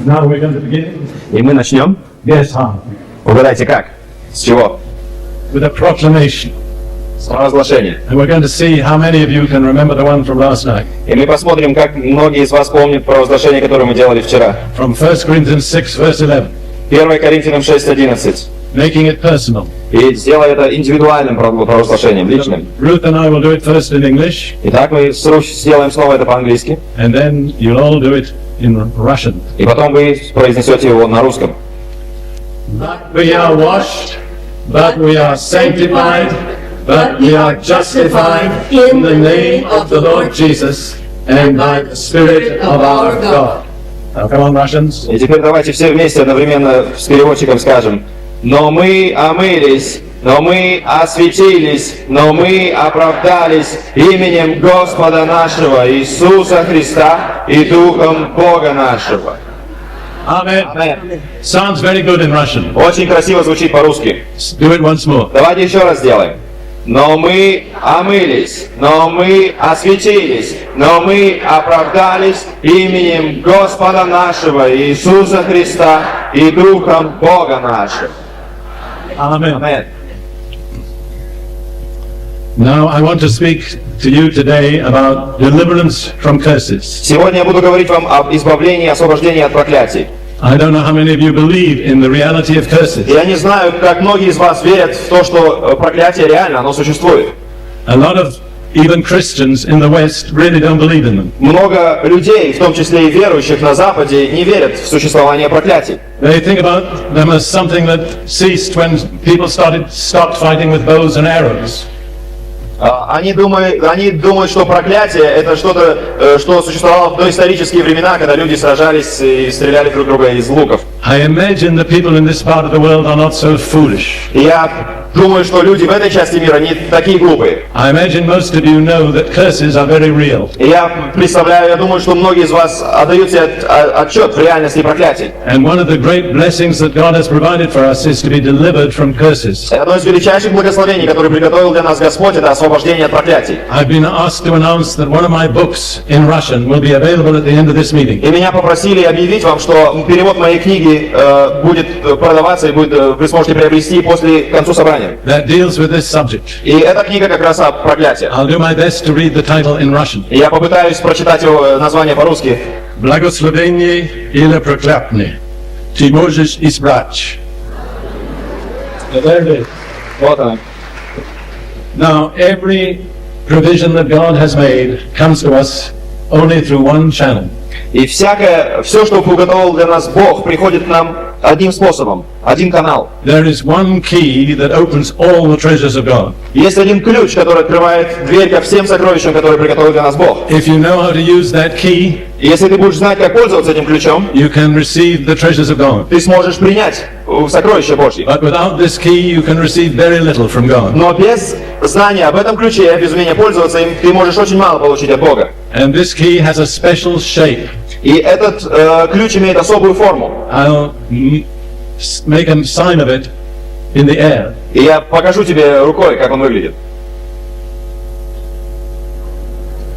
Now we're going to begin. И мы начнем. Yes, how? Угадайте как? С чего? With a proclamation. С провозглашения. And we're going to see how many of you can remember the one from last night. И мы посмотрим, как многие из вас помнят провозглашение, которое мы делали вчера. From 1 Corinthians 6, verse 11. 1 Коринфянам 6:11. Making it personal. И сделай это индивидуальным провозглашением, личным. Ruth and I will do it first in English, Итак, мы сделаем снова это по-английски. and then you'll all do it in Russian. И потом вы произнесете его на русском. But we are washed, but we are sanctified, but we are justified in the name of the Lord Jesus and by the Spirit of our God. Now come on, Russians. И теперь давайте все вместе одновременно с переводчиком скажем. Но мы омылись, но мы осветились, но мы оправдались именем Господа нашего Иисуса Христа и Духом Бога нашего. Amen. Аминь. Sounds very good in Russian. Очень красиво звучит по-русски. Do it once more. Давайте еще раз сделаем. Но мы омылись, но мы осветились, но мы оправдались именем Господа нашего Иисуса Христа и Духом Бога нашего. Amen. Аминь. Now I want to speak to you today about deliverance from curses. Сегодня я буду говорить вам об избавлении и освобождении от проклятий. I don't know how many of you believe in the reality of curses. Я не знаю, как многие из вас верят в то, что проклятие реально, оно существует. A lot of even Christians in the West really don't believe in them. Много людей, в том числе и верующих на Западе, не верят в существование проклятий. They think about them as something that ceased when people stopped fighting with bows and arrows. Они думают, что проклятие это что-то, что существовало в доисторические времена, когда люди сражались и стреляли друг друга из луков. I imagine the people in this part of the world are not so foolish. И я думаю, что люди в этой части мира не такие глупые. I imagine most of you know that curses are very real. И я думаю, что многие из вас отдают себе отчет в реальности проклятий. And one of the great blessings that God has provided for us is to be delivered from curses. Одно из величайших благословений, которое приготовил для нас Господь, это освобождение от проклятий. I've been asked to announce that one of my books in Russian will be available at the end of this meeting. И меня попросили объявить вам, что перевод моей книги будет продаваться и вы сможете приобрести после конца собрания. That deals with this subject. И эта книга как раз о проклятии. I'll do my best to read the title in Russian. И я попытаюсь прочитать его название по-русски. Благословение или проклятие ты можешь избрать. There it is. Вот она. Now, every provision that God has made comes to us only through one channel. И все, что уготовил для нас Бог, приходит к нам одним способом, один канал. There is one key that opens all the treasures of God. Есть один ключ, который открывает дверь ко всем сокровищам, которые приготовил для нас Бог. If you know how to use that key, И если ты будешь знать, как пользоваться этим ключом, you can receive the treasures of God. ты сможешь принять сокровища Божьи. But without this key, you can receive very little from God. Но без знания об этом ключе, без умения пользоваться им, ты можешь очень мало получить от Бога. And this key has a special shape. И этот ключ имеет особую форму. I'll make a sign of it in the air. И я покажу тебе рукой, как он выглядит.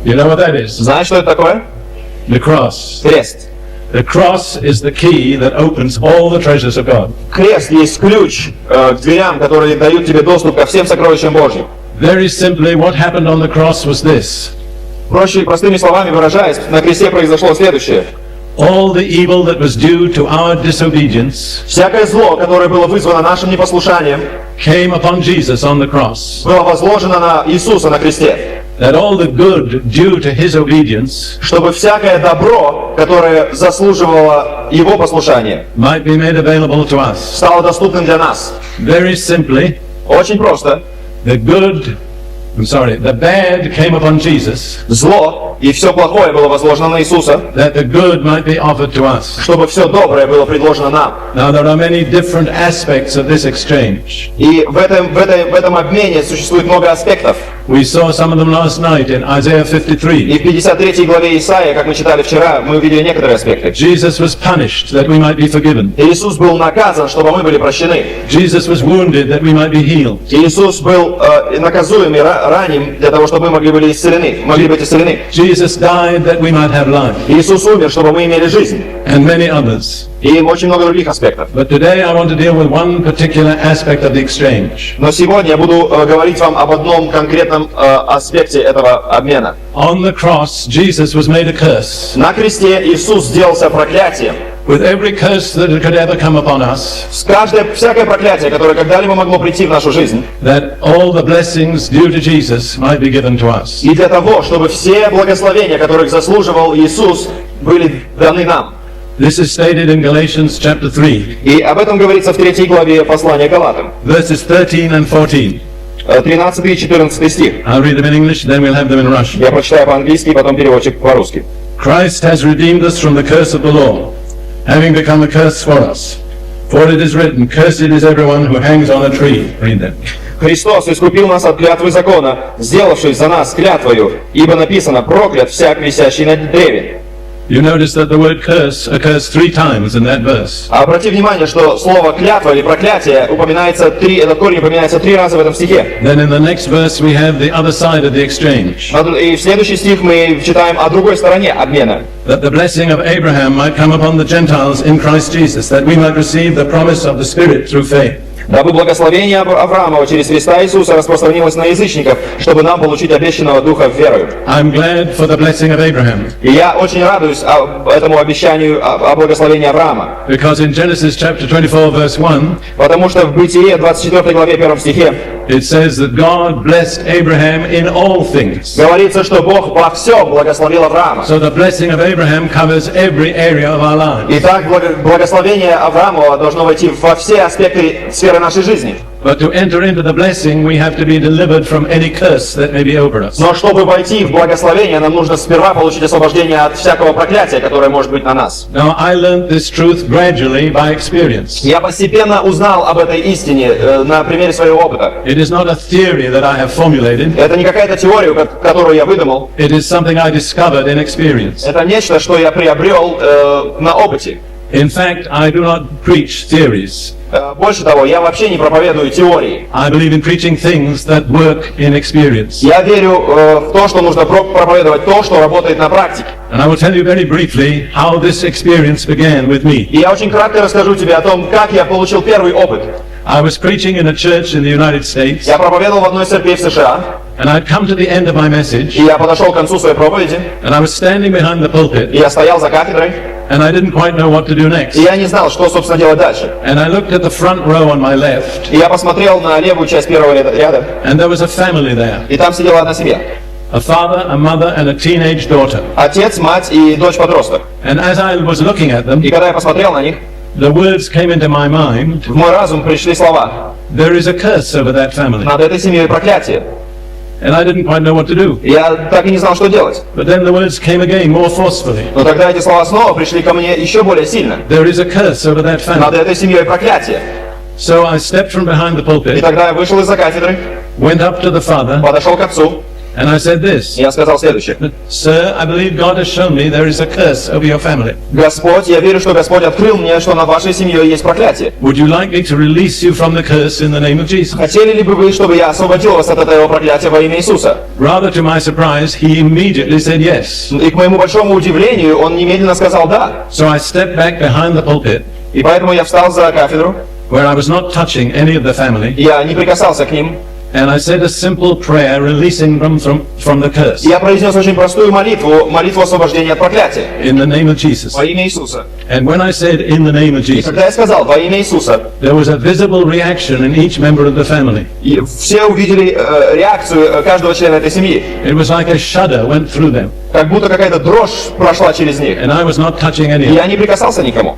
You know what that is? Знаешь, что это такое? The cross. Крест. The cross is the key that opens all the treasures of God. Крест есть ключ к дверям, которые дают тебе доступ ко всем сокровищам Божьим. Very simply, what happened on the cross was this. Проще и простыми словами выражаясь, на кресте произошло следующее. All the evil that was due to our disobedience Всякое зло, которое было вызвано нашим непослушанием, came upon Jesus on the cross. было возложено на Иисуса на кресте. That all the good due to his obedience Чтобы всякое добро, которое заслуживало Его послушания, might be made available to us. стало доступным для нас. Very simply, Очень просто. the bad came upon Jesus, Зло и все плохое было возложено на Иисуса, that the good might be offered to us. чтобы все доброе было предложено нам. Now there are many different aspects of this exchange. И в этом обмене существует много аспектов. We saw some of them last night in Isaiah И 53. в 53 главе Исаия, как мы читали вчера, мы увидели некоторые аспекты. Jesus was punished that we might be forgiven. Иисус был наказан, чтобы мы были прощены. Jesus was wounded that we might be healed. Иисус был наказуем и раним для того, чтобы мы могли быть исцелены. Jesus died that we might have life. Иисус умер, чтобы мы имели жизнь. And many others. И очень много других аспектов. But today I want to deal with one particular aspect of the exchange. Но сегодня я буду говорить вам об одном конкретном аспекте этого обмена. On the cross, Jesus was made a curse. На кресте Иисус сделался проклятием. With every curse that could ever come upon us, Всякое проклятие, которое когда-либо могло прийти в нашу жизнь, that all the blessings due to Jesus might be given to us. и для того, чтобы все благословения, которых заслуживал Иисус, были даны нам. This is stated in Galatians chapter 3, И об этом говорится в 3 главе послания Галатам, verses 13 and 14. 13 и 14 стих. I'll read them in English, then we'll have them in Russian. Я прочитаю по-английски, потом переводчик по-русски. Christ has redeemed us from the curse of the law, having become a curse for us. For it is written, cursed is everyone who hangs on a tree. Read them. Христос искупил нас от клятвы закона, сделавшись за нас клятвою, ибо написано: проклят всяк, висящий на древе. You notice that the word curse occurs 3 times in that verse. Обрати внимание, что слово клятва или проклятие этот корень упоминается 3 раза в этом стихе. Then in the next verse we have the other side of the exchange. И в следующий стих мы читаем о другой стороне обмена. That the blessing of Abraham might come upon the Gentiles in Christ Jesus, that we might receive the promise of the Spirit through faith. Дабы благословение Авраамова через Христа Иисуса распространилось на язычников, чтобы нам получить обещанного Духа верою. I'm glad for the blessing of Abraham. И я очень радуюсь этому обещанию о благословении Авраама. Because in Genesis chapter 24 verse 1, Потому что в Бытие 24 главе 1 стихе it says that God blessed Abraham in all things. говорится, что Бог во всем благословил Авраама. So the blessing of Abraham covers every area of our lives. Итак, благословение Авраамова должно войти во все аспекты сферы нашей жизни. But to enter into the blessing, we have to be delivered from any curse that may be over us. Но чтобы войти в благословение, нам нужно сперва получить освобождение от всякого проклятия, которое может быть на нас. Now, I learned this truth gradually by experience. Я постепенно узнал об этой истине на примере своего опыта. It is not a theory that I have formulated. Это не какая-то теория, которую я выдумал. It is something I discovered in experience. Это нечто, что я приобрел на опыте. In fact, I do not preach theories. Больше того, я вообще не проповедую теории. I believe in preaching things that work in experience. Я верю в то, что нужно проповедовать то, что работает на практике. And I will tell you very briefly how this experience began with me. И я очень кратко расскажу тебе о том, как я получил первый опыт. I was preaching in a church in the United States, Я проповедовал в одной церкви в США, and I'd come to the end of my message, и я подошел к концу своей проповеди, and I was standing behind the pulpit, и я стоял за кафедрой, and I didn't quite know what to do next. и я не знал, что, собственно, делать дальше. And I looked at the front row on my left, И я посмотрел на левую часть первого ряда, and there was a family there. и там сидела одна семья. A father, a mother, and a teenage daughter. Отец, мать и дочь-подросток. And as I was looking at them, И когда я посмотрел на них, the words came into my mind, в мой разум пришли слова: there is a curse over that family. над этой семьей проклятие. And I didn't quite know what to do. И я так и не знал, что делать. But then the words came again more forcefully. Но тогда эти слова снова пришли ко мне еще более сильно. There is a curse over that Над family. этой семьей проклятие. So I stepped from behind the И pulpit, тогда я вышел из-за кафедры, went up to the father, подошел к отцу, and I said this, и я сказал следующее: Sir, I believe God has shown me there is a curse over your family. Господь, я верю, что Господь открыл мне, что над вашей семьей есть проклятие. Would you like me to release you from the curse in the name of Jesus? Хотели ли бы вы, чтобы я освободил вас от этого проклятия во имя Иисуса? Rather to my surprise, he immediately said yes. И к моему большому удивлению, он немедленно сказал «да». So I stepped back behind the pulpit, И поэтому я встал за кафедру, where I was not touching any of the family, я не прикасался к ним, and I said a simple prayer releasing them from the curse и я произнес очень простую молитву, молитву освобождения от проклятия in the name of Jesus. во имя Иисуса. And when I said in the name of И Jesus, когда я сказал «во имя Иисуса», there was a visible reaction in each member of the family. и все увидели реакцию каждого члена этой семьи. It was like a shudder went through them, Как будто какая-то дрожь прошла через них. and I was not touching any И of them. я не прикасался никому.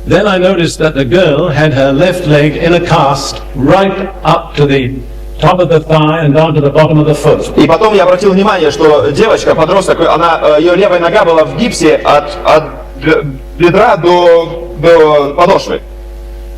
Then I noticed that the girl had her left leg in a cast right up to the top of the thigh and down to the bottom of the foot. И потом я обратил внимание, что девочка, подросток, ее левая нога была в гипсе от бедра до подошвы.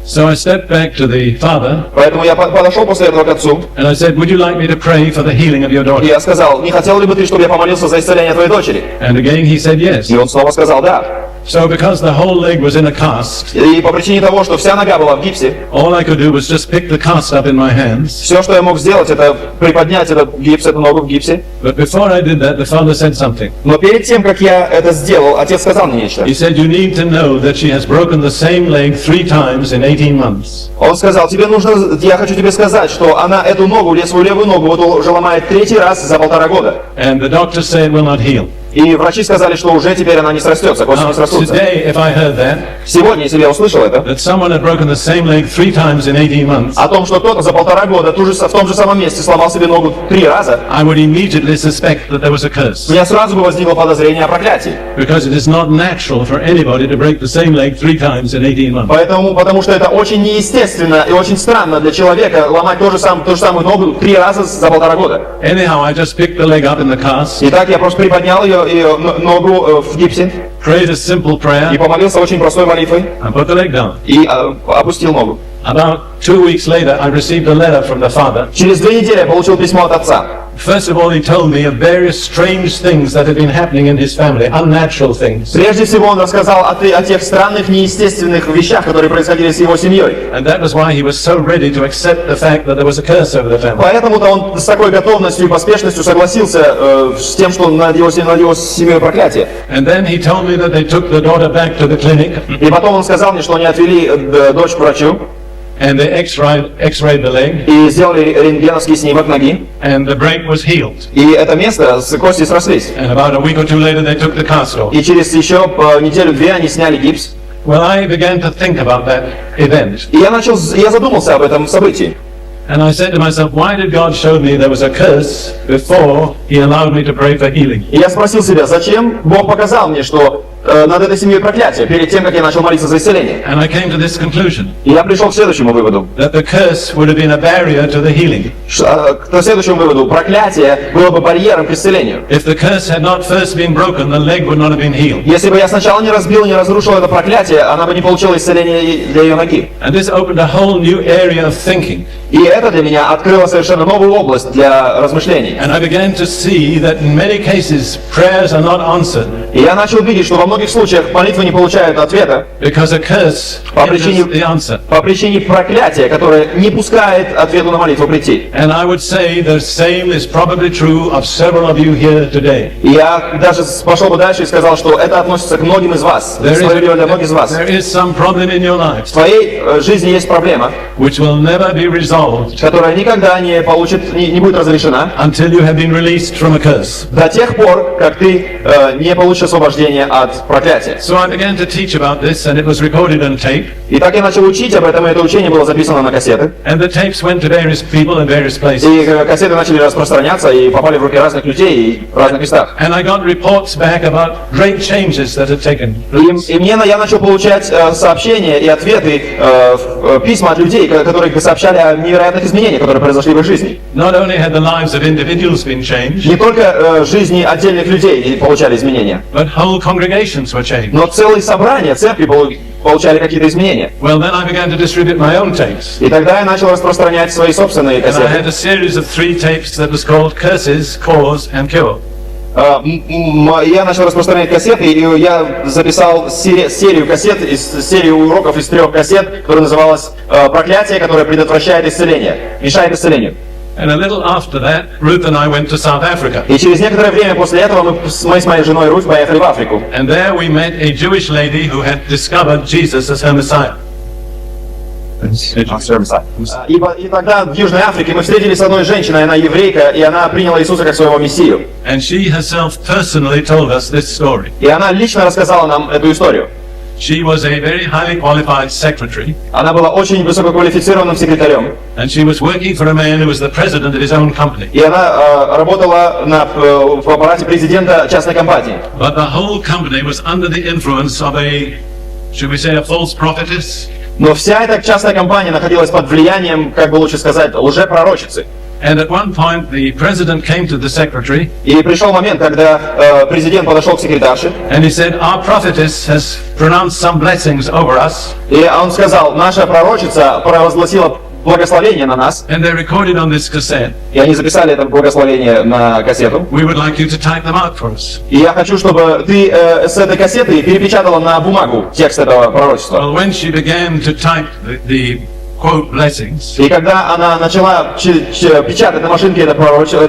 So I stepped back to the father Поэтому я подошел после этого к отцу, and I said, would you like me to pray for the healing of your и daughter? я сказал, не хотел ли бы ты, чтобы я помолился за исцеление твоей дочери? And again he said yes. И он снова сказал да. So because the whole leg was in a cast, И по причине того, что вся нога была в гипсе, all I could do was just pick the cast up in my hands. все, что я мог сделать, это приподнять этот гипс, эту ногу в гипсе. But before I did that, the father said something. Но перед тем, как я это сделал, отец сказал мне нечто. He said, you need to know that she has broken the same leg 3 times in 18 months. Он сказал, тебе нужно, я хочу тебе сказать, что она эту ногу, свою левую ногу, вот уже ломает 3-й раз за 1,5 года. And the doctors say it will not heal. И врачи сказали, что уже теперь она не срастется, кости не Now, срастутся. today, if I heard that Сегодня, если я услышал это, someone had broken the same leg 3 times in 18 months, о том, что кто-то за 1,5 года в том же самом месте сломал себе ногу 3 раза, I would immediately suspect that there was a curse. у меня сразу бы возникло подозрение о проклятии. Because it is not natural for anybody to break the same leg 3 times in 18 months. Потому что это очень неестественно и очень странно для человека ломать ту же самую ногу 3 раза за 1,5 года. Anyhow, I just picked the leg up in the cast, Итак, я просто приподнял ее ногу в гипсе prayed a simple и prayer, помолился очень простой молитвой and put the leg down. и опустил ногу. About 2 weeks later, I received a letter from the father. Через 2 недели я получил письмо от отца. First of all, he told me of various strange things that had been happening in his family, unnatural things. Прежде всего он рассказал о тех странных, неестественных вещах, которые происходили с его семьей. And that was why he was so ready to accept the fact that there was a curse over the family. Поэтому-то он с такой готовностью и поспешностью согласился с тем, что над его семьей проклятие. And then he told me that they took the daughter back to the clinic И потом он сказал мне, что они отвели дочь к врачу and they x-rayed the leg и сделали рентгеновский снимок ноги. and the break was healed. И это место, кости срослись. And about a week or 2 later, they took the cast off. И через еще неделю-две они сняли гипс. Well, I began to think about that event. И я задумался об этом событии. And I said to myself, why did God show me there was a curse before He allowed me to pray for healing? И я спросил себя, зачем Бог показал мне, что над этой семьей проклятие, перед тем, как я начал молиться за исцеление. And I came to this conclusion, И я пришел к следующему выводу. that the curse would have been a barrier to the healing. К следующему выводу. Проклятие было бы барьером к исцелению. If the curse had not first been broken, the leg would not have been healed. Если бы я сначала не разбил, не разрушил это проклятие, она бы не получила исцеления для ее ноги. And this opened a whole new area of thinking. И это для меня открыло совершенно новую область для размышлений. And I began to see that in many cases prayers are not answered И я начал видеть, что во многих случаях молитвы не получают ответа because a curse hinders the answer. по пришине проклятия, которое не пускает ответу на молитву прийти. And I would say the same is probably true of several of you here today. И я даже пошел бы дальше и сказал, что это относится к многим из вас, справедливо для многих из вас. There is some problem in your life В твоей жизни есть проблема, which will never be resolved которая никогда не будет разрешена until you have been released from a curse. до тех пор, как ты не получишь освобождение от проклятия. So I began to teach about this, and it was recorded on tape. И так я начал учить об этом, и это учение было записано на кассеты. And the tapes went to various people in various places. И кассеты начали распространяться и попали в руки разных людей и в разных местах. And I got reports back about great changes that had taken place. Я начал получать сообщения и ответы, письма от людей, которые сообщали о невероятных изменениях, которые произошли в их жизни. Not only had the lives of individuals been changed, Не только жизни отдельных людей получали изменения, but whole congregations were changed. но целые собрания, церкви получали какие-то изменения. Well, then I began to distribute my own tapes. И тогда я начал распространять свои собственные And I кассеты. had a series of 3 tapes that was called Curses, Cause and Cure. Я начал распространять кассеты, и я записал серию кассет, серию уроков из 3 кассет, которая называлась «Проклятие, которое предотвращает исцеление, мешает исцелению». And a little after that, Ruth and I went to South Africa. И через некоторое время после этого мы с моей женой Руth поехали в Африку. And there we met a Jewish lady who had discovered Jesus as her Messiah. И тогда в Южной Африке мы встретились с одной женщиной, она еврейка, и она приняла Иисуса как своего Мессию. And she herself personally told us this story. И она лично рассказала нам эту историю. She was a very highly qualified secretary, Она была очень высококвалифицированным секретарем. and she was working for a man who was the president of his own company. И она работала в аппарате президента частной компании. But the whole company was under the influence of a, should we say, a false prophetess? Но вся эта частная компания находилась под влиянием, как бы лучше сказать, лжепророчицы. And at one point, the president came to the secretary И пришел момент, когда президент подошел к секретарше, and he said, "Our prophetess has pronounced some blessings over us, и он сказал, наша пророчица провозгласила благословение на нас, and they're recorded on this cassette. и они записали это благословение на кассету. We would like you to type them out for us." И я хочу, чтобы ты с этой кассеты перепечатала на бумагу текст этого пророчества. Well, when she began to type the quote blessings, И когда она начала печатать на машинке это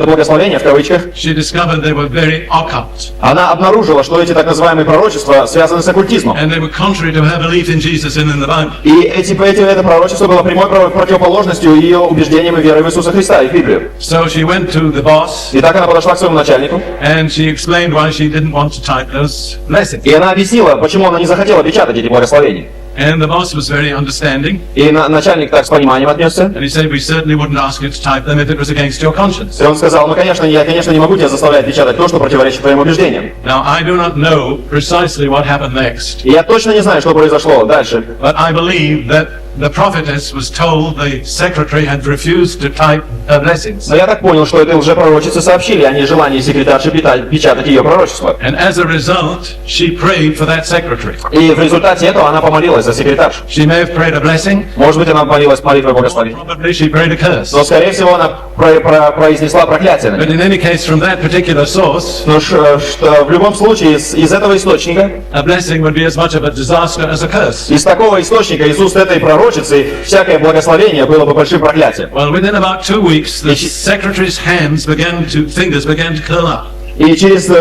благословение в кавычках, she discovered they were very occult, она обнаружила, что эти так называемые пророчества связаны с оккультизмом. and they were contrary to her belief in Jesus and in the Bible. И это пророчество было прямой противоположностью ее убеждениям и веры в Иисуса Христа и в Библию. So she went to the boss И так она подошла к своему начальнику, and she explained why she didn't want to type those blessings. и она объяснила, почему она не захотела печатать эти благословения. And the boss was very understanding, И начальник так с пониманием отнесся. and he said, "We certainly wouldn't ask you to type them if it was against your conscience." И он сказал, ну конечно, я не могу тебя заставлять печатать то, что противоречит твоим убеждениям. Now, I do not know precisely what happened next, И я точно не знаю, что произошло дальше. but I believe that the prophetess was told the secretary had refused to type her blessings. Но я так понял, что этой лжепророчице сообщили о нежелании секретарши печатать ее пророчество. And as a result, she prayed for that secretary. И в результате этого она помолилась за секретаршу. She may have prayed a blessing, Может быть, она молилась молитвой благословения. probably she prayed a curse. Но, скорее всего, она произнесла проклятие на But них. in any case, from that particular source, Но что в любом случае из этого источника, a blessing would be as much of a disaster as a curse. из такого источника, из уст этой пророчицы, всякое благословение было бы большим проклятием. Well, within about 2 weeks, the secretary's fingers began to curl up. И в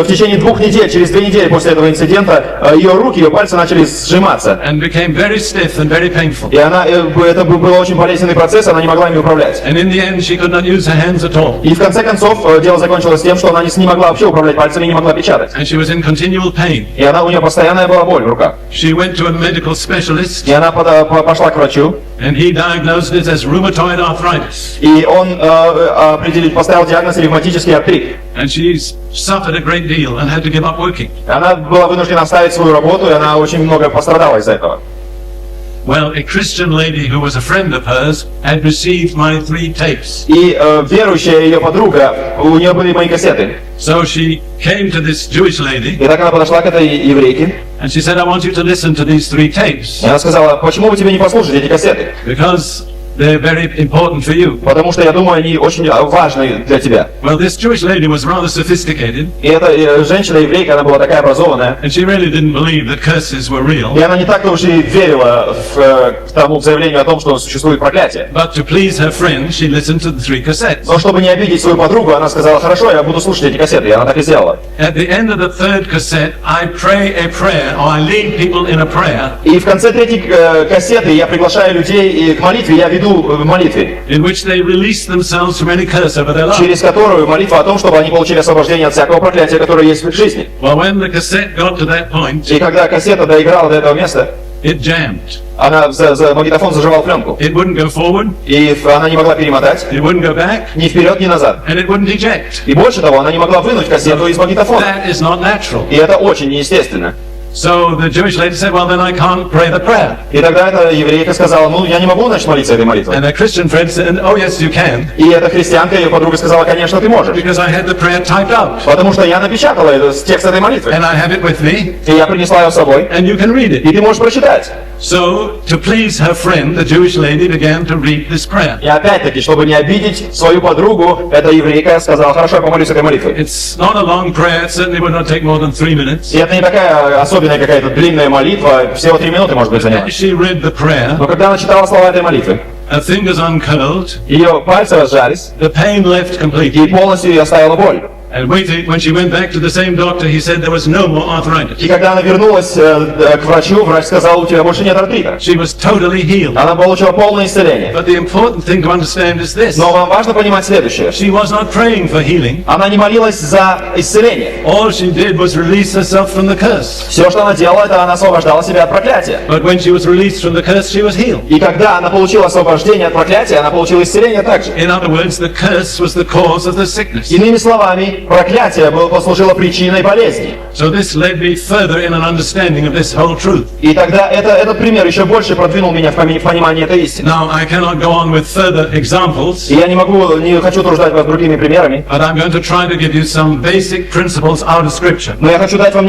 течение 2 недель, через 2 недели после этого инцидента, ее руки, ее пальцы начали сжиматься. And became very stiff and very painful. И это был очень болезненный процесс, она не могла ими управлять. And in the end, she could not use her hands at all. И в конце концов, дело закончилось тем, что она не могла вообще управлять пальцами и не могла печатать. And she was in continual pain. И у нее постоянная была боль в руках. She went to a medical specialist, И она пошла к врачу, and he diagnosed it as rheumatoid arthritis. и он поставил диагноз ревматический артрит. And she suffered a great deal and had to give up working. Она была вынуждена оставить свою работу, и она очень много пострадала из-за этого. Well, a Christian lady who was a friend of hers had received my 3 tapes. И верующая ее подруга, у нее были мои кассеты. So she came to this Jewish lady И так она подошла к этой еврейке, and she said, "I want you to listen to these 3 tapes и она сказала, почему бы тебе не послушать эти кассеты? because they're very important for you." Потому что я думаю, они очень важны для тебя. Well, this Jewish lady was rather sophisticated, И эта женщина-еврейка, она была такая образованная, and she really didn't believe that curses were real. и она не так-то уж и верила к тому заявлению о том, что существует проклятие. But to please her friend, she listened to the 3 cassettes. Но чтобы не обидеть свою подругу, она сказала, хорошо, я буду слушать эти кассеты, и она так и сделала. At the end of the 3rd cassette, I pray a prayer, or I lead people in a prayer, И в конце 3-й кассеты я приглашаю людей к молитве, я веду в молитве, in which they release themselves from any curse over their life. через которую молитва о том, чтобы они получили освобождение от всякого проклятия, которое есть в их жизни. Well, when the cassette got to that point, И когда кассета доиграла до этого места, it jammed. магнитофон заживал пленку, It wouldn't go forward, и она не могла перемотать it wouldn't go back, ни вперед, ни назад. and it wouldn't eject. И больше того, она не могла вынуть кассету из магнитофона. That is not natural. И это очень неестественно. So the Jewish lady said, "Well, then I can't pray the prayer." И тогда эта еврейка сказала, ну, я не могу, значит, молиться этой молитвой. And her Christian friend said, "Oh, yes, you can, И эта христианка, ее подруга, сказала, конечно, ты можешь. because I had the prayer typed out, Потому что я напечатала текст этой молитвы. and I have it with me, И я принесла ее с собой. and you can read И it." ты можешь прочитать. So, to please her friend, the Jewish lady began to read this prayer. И опять-таки, чтобы не обидеть свою подругу, эта еврейка сказала, хорошо, я помолюсь этой молитвой. It's not a long prayer, it certainly would not take more than 3 minutes. И это не такая особенная какая-то длинная молитва, всего 3 минуты, может быть, заняла. As she read the prayer, Но когда она читала слова этой молитвы, her fingers uncurled, ее пальцы разжались, the pain left и completely, полностью ее оставила боль. and when she went back to the same doctor, he said there was no more arthritis. И когда она вернулась к врачу, врач сказал, у тебя больше нет артрита. She was totally healed. Она получила полное исцеление. But the important thing to understand is this. Но вам важно понимать следующее. She was not praying for healing. Она не молилась за исцеление. All she did was release herself from the curse. Все, что она делала, это она освобождала себя от проклятия. But when she was released from the curse, she was healed. И когда она получила освобождение от проклятия, она получила исцеление также. In other words, the curse was the cause of the sickness. Иными словами, проклятие послужило причиной болезни. So this led me further in an understanding of this whole truth. И тогда этот пример еще больше продвинул меня в понимании этой истины. Now, I cannot go on with further examples, И я не хочу труждать вас другими примерами, but I'm going to try to give you some basic principles out of Scripture. но я хочу дать вам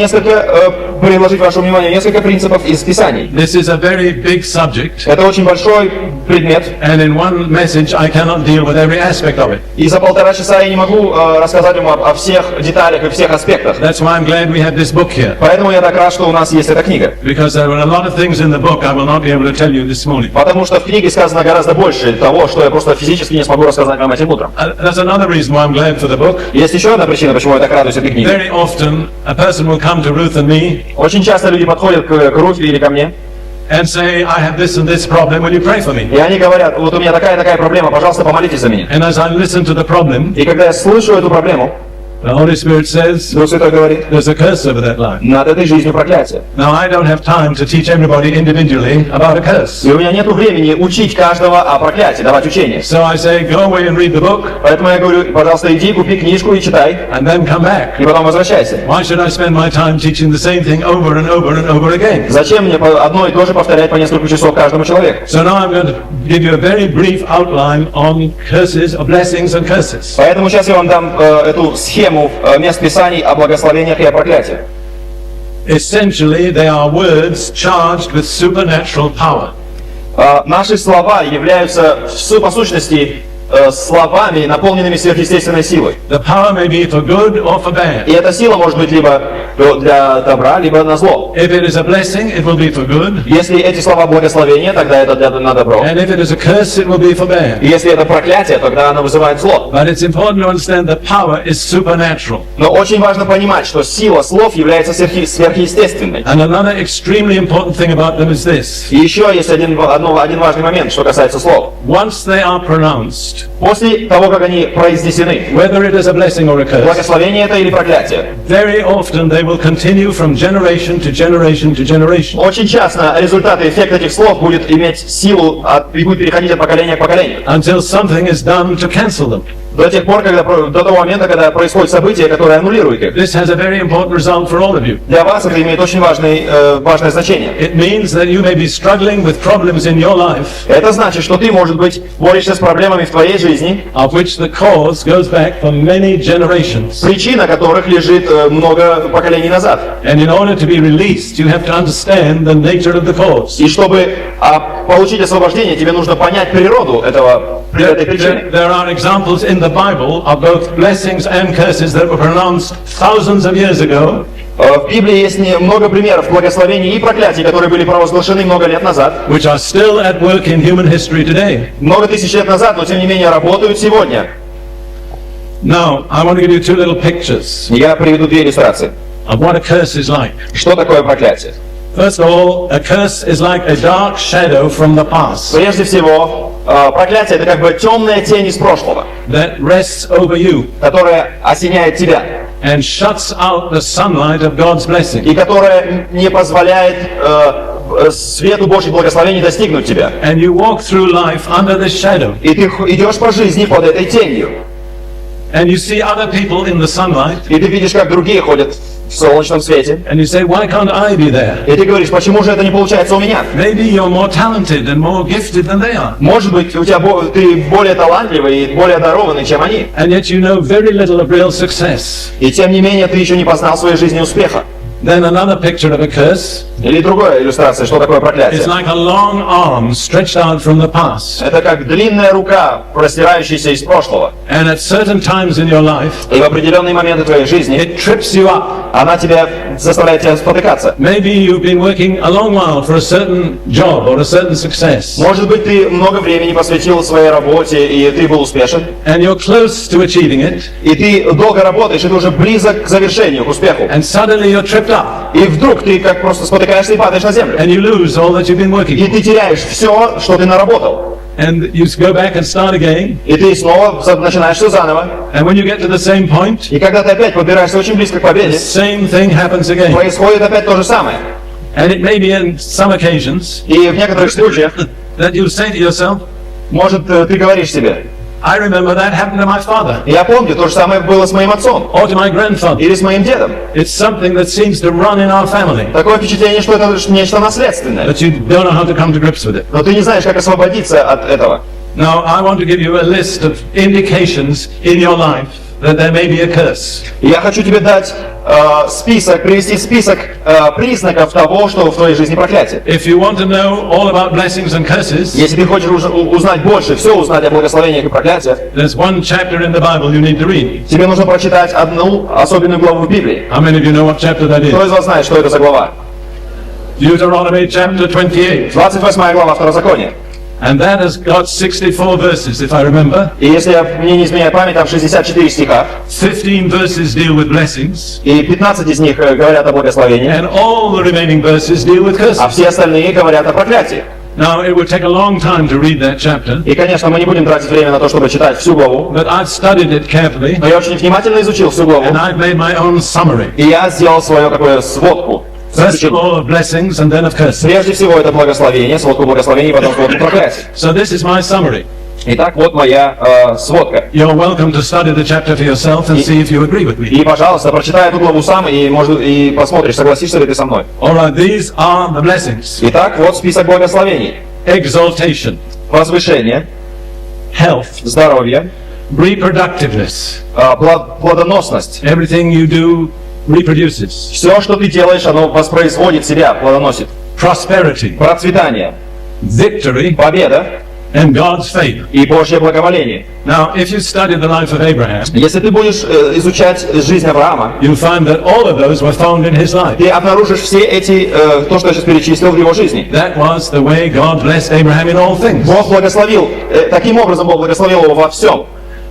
предложить вашему вниманию несколько принципов из Писаний. This is a very big subject, Это очень большой предмет, and in one message I cannot deal with every aspect of it. и за 1,5 часа я не могу рассказать вам о всех деталях и всех аспектах. That's why I'm glad we have this book here, Поэтому я так рад, что у нас есть эта книга. because there are a lot of things in the book I will not be able to tell you this morning. Потому что в книге сказано гораздо больше того, что я просто физически не смогу рассказать вам этим утром. That's another reason why I'm glad for the book. Есть еще одна причина, почему я так радуюсь этой книге. Very often, a person will come to Ruth and me Очень часто люди подходят к Руфе или ко мне, and say, I have this and this problem, will you pray for me? и они говорят: вот у меня такая проблема, пожалуйста, помолитесь за меня. And as I listen to the problem, И когда я слышу эту проблему, the Holy Spirit says, Дух Святой говорит: there's a curse over that life. над этой жизнью проклятие. Now, I don't have time to teach everybody individually about a curse. И у меня нет времени учить каждого о проклятии, давать учение. So I say, go away and read the book, Поэтому я говорю: пожалуйста, иди, купи книжку и читай, and then come back. и потом возвращайся. Why should I spend my time teaching the same thing over and over and over again? Зачем мне одно и то же повторять по несколько часов каждому человеку? So now I'm going to give you a very brief outline on curses, or blessings and curses. Поэтому сейчас я вам дам эту схему мест Писаний о благословениях и о проклятиях. Essentially, they are words charged with supernatural power. Наши слова являются по сущности словами, наполненными сверхъестественной силой. The power may be for good or for bad. И эта сила может быть либо для добра, либо на зло. If it is a blessing, it will be for good. Если эти слова благословения, тогда это на добро. And if it is a curse, it will be for bad. И если это проклятие, тогда оно вызывает зло. But it's important to understand that power is supernatural. Но очень важно понимать, что сила слов является сверхъестественной. And another extremely important thing about them is this. И еще есть один важный момент, что касается слов. Once they are pronounced, После того, как они произнесены, whether it is a blessing or a curse, благословение это или проклятие, very often they will continue from generation to generation to generation. очень часто результат и эффект этих слов будет иметь силу и будет переходить от поколения к поколению. Until something is done to cancel them. До тех пор, до того момента, когда происходит событие, которое аннулирует их. This has a very important result for all of you. Для вас это имеет очень важное значение. It means that you may be struggling with problems in your life, Это значит, что ты, может быть, борешься с проблемами в твоей жизни, of which the cause goes back for many generations. причина которых лежит много поколений назад. And in order to be released, you have to understand the nature of the cause. И чтобы получить освобождение, тебе нужно понять природу этой причины. There are examples in the Bible of both blessings and curses that were pronounced thousands of years ago, В Библии есть много примеров благословений и проклятий, которые были провозглашены много лет назад, which are still at work in human history today. много тысяч лет назад, но тем не менее работают сегодня. Now, I want to give you two little pictures Я приведу две иллюстрации. of what a curse is like. Что такое проклятие? First of all, a curse is like a dark shadow from the past Прежде всего, проклятие — это как бы темная тень из прошлого, that rests over you которая осеняет тебя and shuts out the sunlight of God's blessing. и которая не позволяет свету Божьих благословений достигнуть тебя. And you walk through life under this shadow, И ты идешь по жизни под этой тенью, and you see other people in the sunlight, и ты видишь, как другие ходят в солнечном свете, and you say, why can't I be there? и ты говоришь: почему же это не получается у меня? Maybe you're more talented and more gifted than they are, Может быть, ты более талантливый и более одарованный, чем они, and yet you know very little of real success. и тем не менее ты еще не познал в своей жизни успеха. Then another picture of a curse Или другая иллюстрация, что такое is проклятие. like a long arm stretched out from the past. Это как длинная рука, простирающаяся из прошлого. And at certain times in your life, И в определенные моменты твоей жизни it trips you up. она заставляет тебя спотыкаться. Maybe you've been working a long while for a certain job or a certain success, Может быть, ты много времени посвятил своей работе, и ты был успешен, and you're close to achieving it, и ты долго работаешь, и ты уже близок к завершению, к успеху. and suddenly you're tripped up, И вдруг ты как просто спотыкаешься и падаешь на землю. and you lose all that you've been working И for. ты теряешь все, что ты наработал. And you go back and start again, И ты снова начинаешь все заново. and when you get to the same point, И когда ты опять подбираешься очень близко к the победе, same thing happens again. происходит опять то же самое. And it may be in some occasions И в некоторых случаях, that you'll say to yourself, может, ты говоришь себе: I remember that happened to my father Я помню, то же самое было с моим отцом or to my grandfather. или с моим дедом. It's something that seems to run in our family, Такое впечатление, что это нечто наследственное. but you don't know how to come to grips with it. Но ты не знаешь, как освободиться от этого. Now, I want to give you a list of indications in your life that there may be a curse. И я хочу тебе дать привести список признаков того, что в твоей жизни проклятие. If you want to know all about blessings and curses, Если ты хочешь узнать больше, все узнать о благословениях и проклятиях, there's one chapter in the Bible you need to read. тебе нужно прочитать одну особенную главу в Библии. How many of you know what chapter that Кто is? из вас знает, что это за глава? Deuteronomy chapter 28. 28 глава Второзакония. And that has got 64 verses, if I remember. И если мне не изменяет память, там 64 стиха, 15 verses deal with blessings, и 15 из них говорят о благословении, and all the remaining verses deal with а curses. все остальные говорят о проклятии. Now, it would take a long time to read that chapter, И, конечно, мы не будем тратить время на то, чтобы читать всю главу, but I've studied it carefully, но я очень внимательно изучил всю главу, and I've made my own summary. и я сделал свою такую сводку. First of all, of blessings, and then of curses. Прежде всего, это благословение, сводку благословений, потом сводку проклятий. So this is my summary. Итак, вот моя сводка. You're welcome to study the chapter for yourself and see if you agree with me. И, пожалуйста, прочитай эту главу сам, и посмотришь, согласишься ли ты со мной. All right, these are the blessings. Итак, вот список благословений. Exaltation, Возвышение, health, здоровье, reproductiveness. плодоносность. Everything you do reproduces. Все, что ты делаешь, оно воспроизводит себя, плодоносит. Prosperity, Процветание, victory, победа and God's favor. и Божье благоволение. Now, if you study the life of Abraham, Если ты будешь изучать жизнь Авраама, you'll find that all of those were found in his life. ты обнаружишь все эти, то, что я сейчас перечислил в его жизни. That was the way God blessed Abraham in all things. Бог благословил, таким образом Бог благословил его во всем.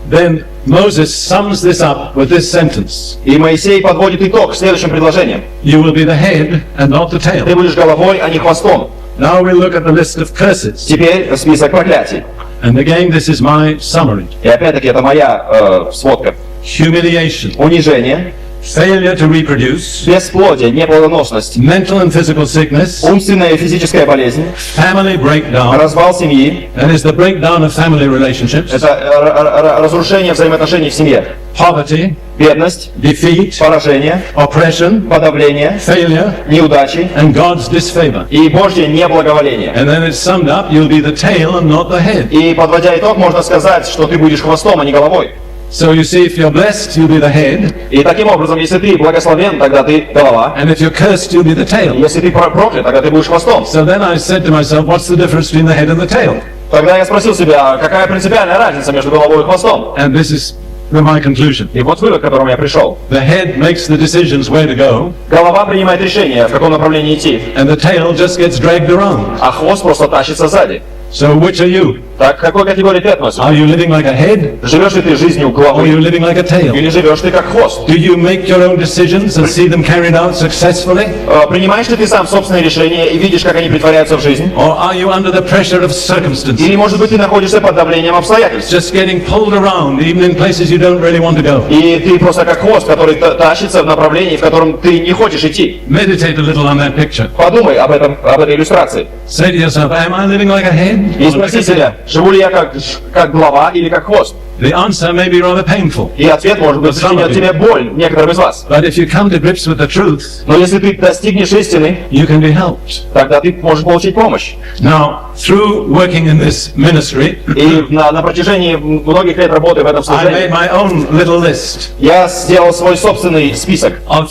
Then Moses sums this up with this sentence: И Моисей подводит итог следующим предложением. You will be the head and not the Ты tail. будешь головой, а не хвостом. Now we look at the list of curses. Теперь список проклятий. And again, this is my summary. И опять-таки это моя сводка. Humiliation, Унижение, failure to reproduce, бесплодие, неплодоносность, mental and physical sickness, умственная и физическая болезнь, family breakdown. развал семьи, That is the breakdown of family relationships, это разрушение взаимоотношений в семье, poverty, бедность, defeat, поражение, oppression, подавление, failure, неудачи and God's disfavor. и Божье неблаговоление. And then it's summed up, you'll be the tail and not the head. И подводя итог, можно сказать, что ты будешь хвостом, а не головой. So you see, if you're blessed, you'll be the head, И таким образом, если ты благословен, тогда ты голова. and if you're cursed, you'll be the tail. Если ты проклят, тогда ты будешь хвостом. So then I said to myself, what's the difference between the head and the tail? Тогда я спросил себя, какая принципиальная разница между головой и хвостом? And this is my conclusion. И вот вывод, к которому я пришел. The head makes the decisions where to go, Голова принимает решение, в каком направлении идти, and the tail just gets dragged around. а хвост просто тащится сзади. So which are you? Так, к какой категории ты относишься? Are you living like a head, Живешь ли ты жизнью or are головы? you living like a tail? Или живешь ты как хвост? Do you make your own decisions and see them carried out successfully? Принимаешь ли ты сам собственные решения и видишь, как они притворяются в жизнь? Or are you under the pressure of circumstances, Или, может быть, ты находишься под давлением обстоятельств? just getting pulled around even in places you don't really want to go? И ты просто как хвост, который тащится в направлении, в котором ты не хочешь идти. Meditate a little on that picture. Подумай об этой иллюстрации. Say to yourself, am I living like a head? И спроси себя, живу ли я как глава или как хвост? The answer may be rather painful. И ответ может быть причинять тебе боль некоторым из вас. But if you come to grips with the truth, Но если ты достигнешь истины, you can be helped. тогда ты можешь получить помощь. Now, through working in this ministry, И на протяжении многих лет работы в этом I made служении, my own little list я сделал свой собственный список of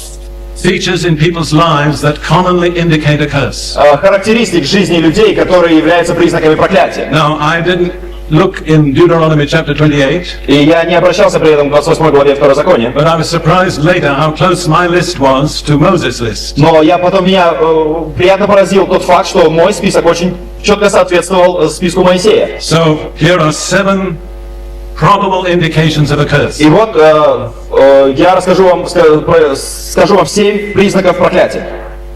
features in people's lives that commonly indicate a curse. характеристик жизни людей, которые являются признаками проклятия. Now, I didn't look in Deuteronomy chapter 28, И я не обращался при этом к 28 главе Второзакония. but I was surprised later how close my list was to Moses' list. Но меня приятно поразил тот факт, что мой список очень четко соответствовал списку Моисея. So, here are 7 probable indications of a curse. И вот я скажу вам 7 признаков проклятия.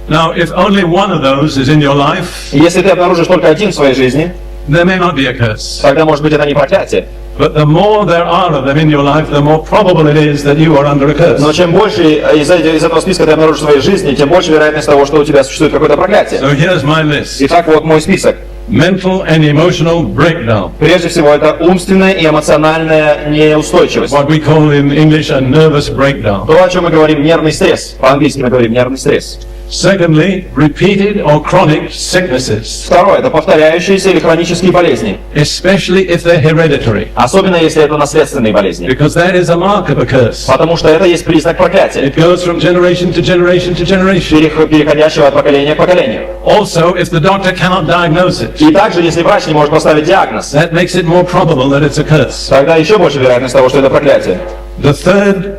Now, if only one of those is in your life, Если ты обнаружишь только один в своей жизни, there may not be a curse. тогда, может быть, это не проклятие. But the more there are of them in your life, the more probable it is that you are under a curse. Но чем больше из этого списка ты обнаружишь в своей жизни, тем больше вероятность того, что у тебя существует какое-то проклятие. So here's my list. Итак, вот мой список. mental and emotional breakdown. Прежде всего, это умственная и эмоциональная неустойчивость. What we call in English a nervous breakdown. То, о чем мы говорим, нервный стресс. По-английски мы говорим нервный стресс. Secondly, repeated or chronic sicknesses, Второе – это повторяющиеся или хронические болезни. especially if they're hereditary, Особенно, если это наследственные болезни. because that is a mark of a curse. Потому что это есть признак проклятия, It goes from generation to generation to generation. переходящего от поколения к поколению. Also, if the doctor cannot diagnose it, И также, если врач не может поставить диагноз, that makes it more probable that it's a curse. тогда еще больше вероятность того, что это проклятие. The third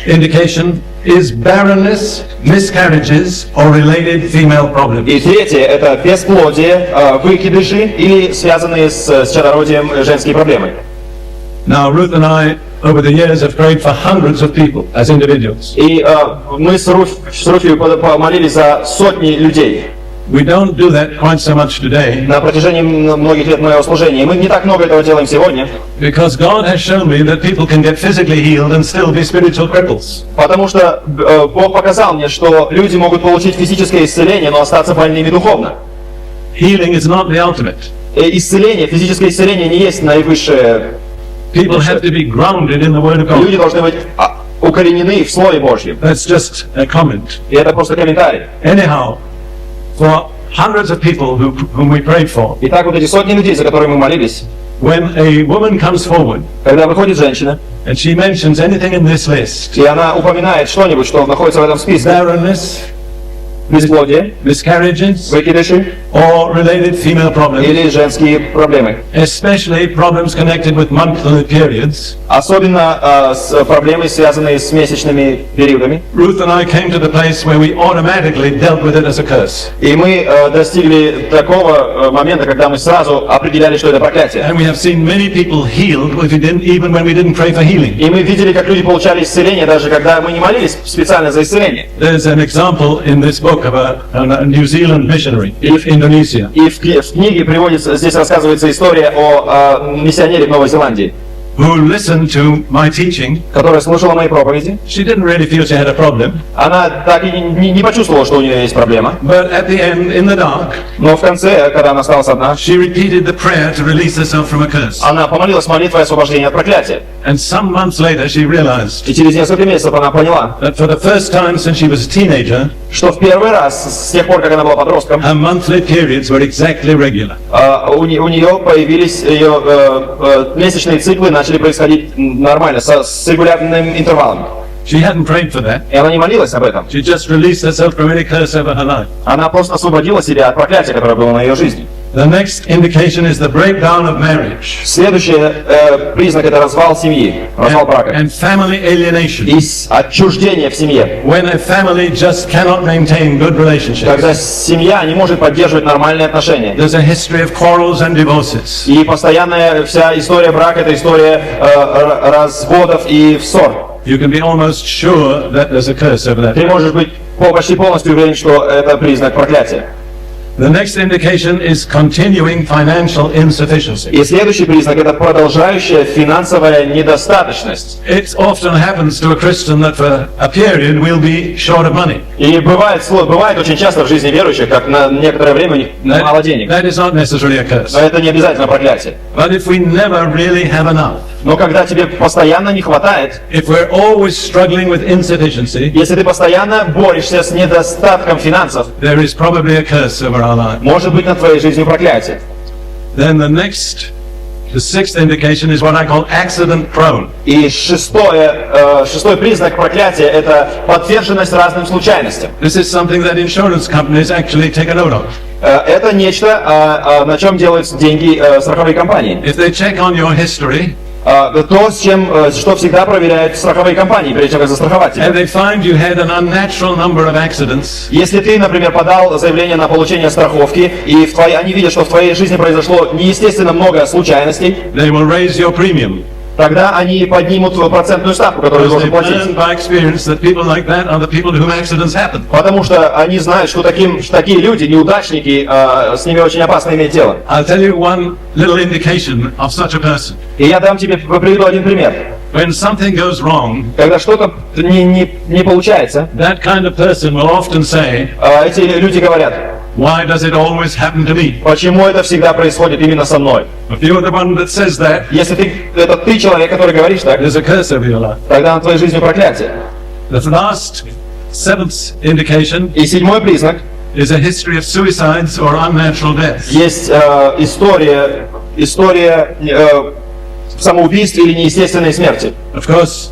indication is barrenness, miscarriages, or related female И problems. третье – это бесплодие, выкидыши или связанные с чадородием женские проблемы. Now, Ruth and I, over the years, have prayed for hundreds of people as individuals. И мы с Руфью помолились за сотни людей We don't do that quite so much today на протяжении многих лет моего служения. И мы не так много этого делаем сегодня, because God has shown me that people can get physically healed and still be spiritual cripples. потому что Бог показал мне, что люди могут получить физическое исцеление, но остаться больными духовно. Healing is not the ultimate. Исцеление, физическое исцеление не есть наивысшее. People have to be grounded in the Word of God. Люди должны быть укоренены в Слове Божьем. That's just a comment. И это просто комментарий. Anyhow, for hundreds of people whom we prayed for, Итак, вот эти сотни людей, за которые мы молились, when a woman comes forward когда выходит женщина, and she mentions anything in this list, и она упоминает что-нибудь, что находится в этом списке, barrenness, бесплодие, miscarriages, выкидыши or related female problems, или женские проблемы. especially problems connected with monthly periods, Особенно с проблемой, связанной с месячными периодами. Ruth and I came to the place where we automatically dealt with it as a curse. И мы достигли такого момента, когда мы сразу определяли, что это проклятие. And we have seen many people healed even when we didn't pray for healing. И мы видели, как люди получали исцеление, даже когда мы не молились специально за исцеление. There's an example in this book of a New Zealand missionary in Indonesia. И в книге приводится, здесь рассказывается история о миссионере в Новой Зеландии, Who listened to my teaching. которая слушала мои проповеди. She didn't really feel she had a problem, Она так и не почувствовала, что у нее есть проблема. but at the end, in the dark, Но в конце, когда она осталась одна, she repeated the prayer to release herself from a curse. она помолилась молитвой освобождения от проклятия. And some months later, she realized И через несколько месяцев она поняла, that for the first time since she was a teenager, что в первый раз, с тех пор, как она была подростком, her monthly periods were exactly regular. у нее появились, ее месячные циклы начали происходить нормально, с регулярным интервалом. She hadn't prayed for that. И она не молилась об этом. She just released herself from any curse over her life. Она просто освободила себя от проклятия, которое было на ее жизни. The next indication is the breakdown of marriage Следующий признак – это развал семьи, развал брака. and family alienation. И отчуждение в семье. When a family just cannot maintain good relationships. Когда семья не может поддерживать нормальные отношения. There's a history of quarrels and divorces. И постоянная вся история брака – это история разводов и ссор. You can be almost sure that there's a curse over that. Ты можешь быть почти полностью уверен, что это признак проклятия. The next indication is continuing financial insufficiency. И следующий признак – это продолжающая финансовая недостаточность. It often happens to a Christian that for a period we'll be short of money. И бывает очень часто в жизни верующих, как на некоторое время у них мало денег. That is not necessarily a curse. Но это не обязательно проклятие. But if we never really have enough, Но когда тебе постоянно не хватает, if we're always struggling with insufficiency, если ты постоянно борешься с недостатком финансов, there is probably a curse over our life. может быть над твоей жизнью проклятие. Then the sixth indication is what I call accident prone. И шестой признак проклятия – это подверженность разным случайностям. This is something that insurance companies actually take a note of. Это нечто, на чем делают деньги страховые компании. If they check on your history, То, что всегда проверяют страховые компании, прежде чем как застраховать тебя. and they find you had an unnatural number of accidents, Если ты, например, подал заявление на получение страховки, и они видят, что в твоей жизни произошло неестественно много случайностей, they will raise your premium. тогда они поднимут процентную ставку, которую ты Because должен they've платить. learned by experience that people like that are the people to whom accidents happen. Потому что они знают, что такие люди, неудачники, с ними очень опасно иметь дело. I'll tell you one little indication of such a person. И я приведу один пример. When something goes wrong, Когда что-то не получается, that kind of person will often say, эти люди говорят, Why does it always happen to me? Почему это всегда происходит именно со мной? If you're the one that says that, Если это ты человек, который говоришь так, there's a curse over your life. тогда на твоей жизни проклятие. The last, seventh indication И седьмой признак. is a history of suicides or unnatural deaths. Есть история самоубийств или неестественной смерти. Of course,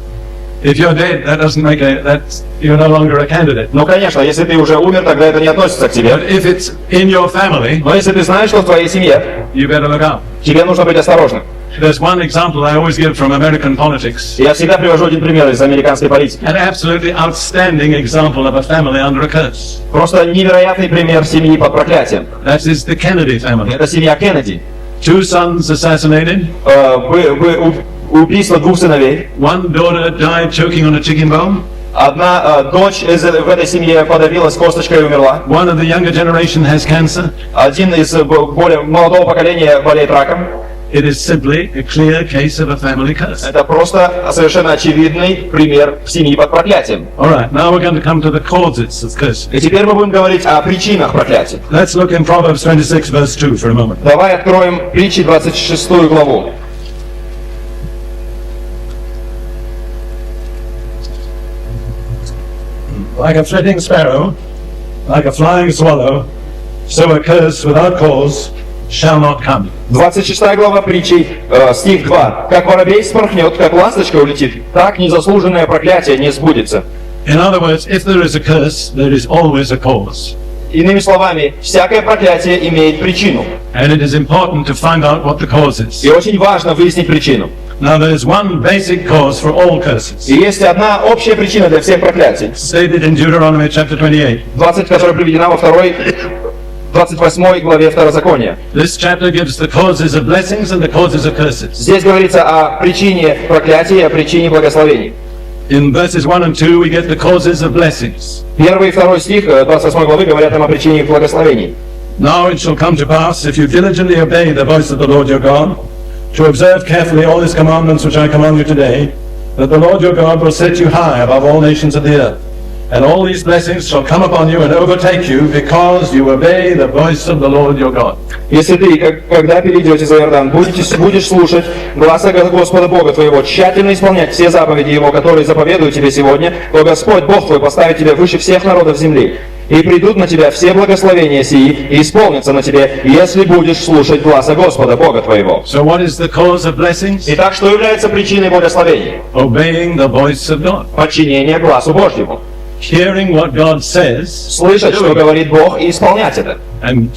if you're dead, that doesn't make that you're no longer a candidate. Ну, конечно, если ты уже умер, тогда это не относится к тебе. But if it's in your family, Но если ты знаешь, что в твоей семье, you better look out. тебе нужно быть осторожным. There's one example I always give from American politics. Я всегда привожу один пример из американской политики. An absolutely outstanding example of a family under a curse. Просто невероятный пример семьи под проклятием. That is the Kennedy family. Это семья Кеннеди. Two sons assassinated. Убийство двух сыновей. One daughter died choking on a chicken bone. Одна дочь в этой семье подавилась косточкой и умерла. One of the younger generation has cancer. Один из более молодого поколения болеет раком. It is simply a clear case of a family curse. Это просто совершенно очевидный пример семьи под проклятием. All right, now we're going to come to the causes of curse. И теперь мы будем говорить о причинах проклятия. Let's look in Proverbs 26, verse 2 for a moment. Давай откроем Притчи 26 главу. Like a flitting sparrow, like a flying swallow, so a curse without cause shall not come. 26 глава Притчей, стих 2. «Как воробей спорхнет, как ласточка улетит, так незаслуженное проклятие не сбудется». In other words, if there is a curse, there is always a cause. Иными словами, всякое проклятие имеет причину. And it is important to find out what the cause is. И очень важно выяснить причину. Now there is one basic cause for all curses, И есть одна общая причина для всех проклятий, stated in Deuteronomy chapter 28. которая приведена во 28 главе Второзакония. This chapter gives the causes of blessings and the causes of curses. Здесь говорится о причине проклятия и о причине благословений. In verses 1 and 2 we get the causes of blessings. Первый и второй стих 28 главы говорят нам о причине благословений. Now it shall come to pass, if you diligently obey the voice of the Lord your God, to observe carefully all his commandments which I command you today, that the Lord your God will set you high above all nations of the earth. And all these blessings shall come upon you and overtake you, because you obey the voice of the Lord your God. Если ты, когда перейдете за Иордан, будешь слушать гласа Господа Бога твоего, тщательно исполнять все заповеди Его, которые заповедую тебе сегодня, то Господь Бог твой поставит тебя выше всех народов земли. И придут на тебя все благословения сии, и исполнятся на тебе, если будешь слушать гласа Господа Бога твоего. So what is the cause of blessings? Итак, что является причиной благословений? Obeying the voice of God. Подчинение гласу Божьему. Hearing what God says. Слышать, что говорит Бог, и исполнять это. And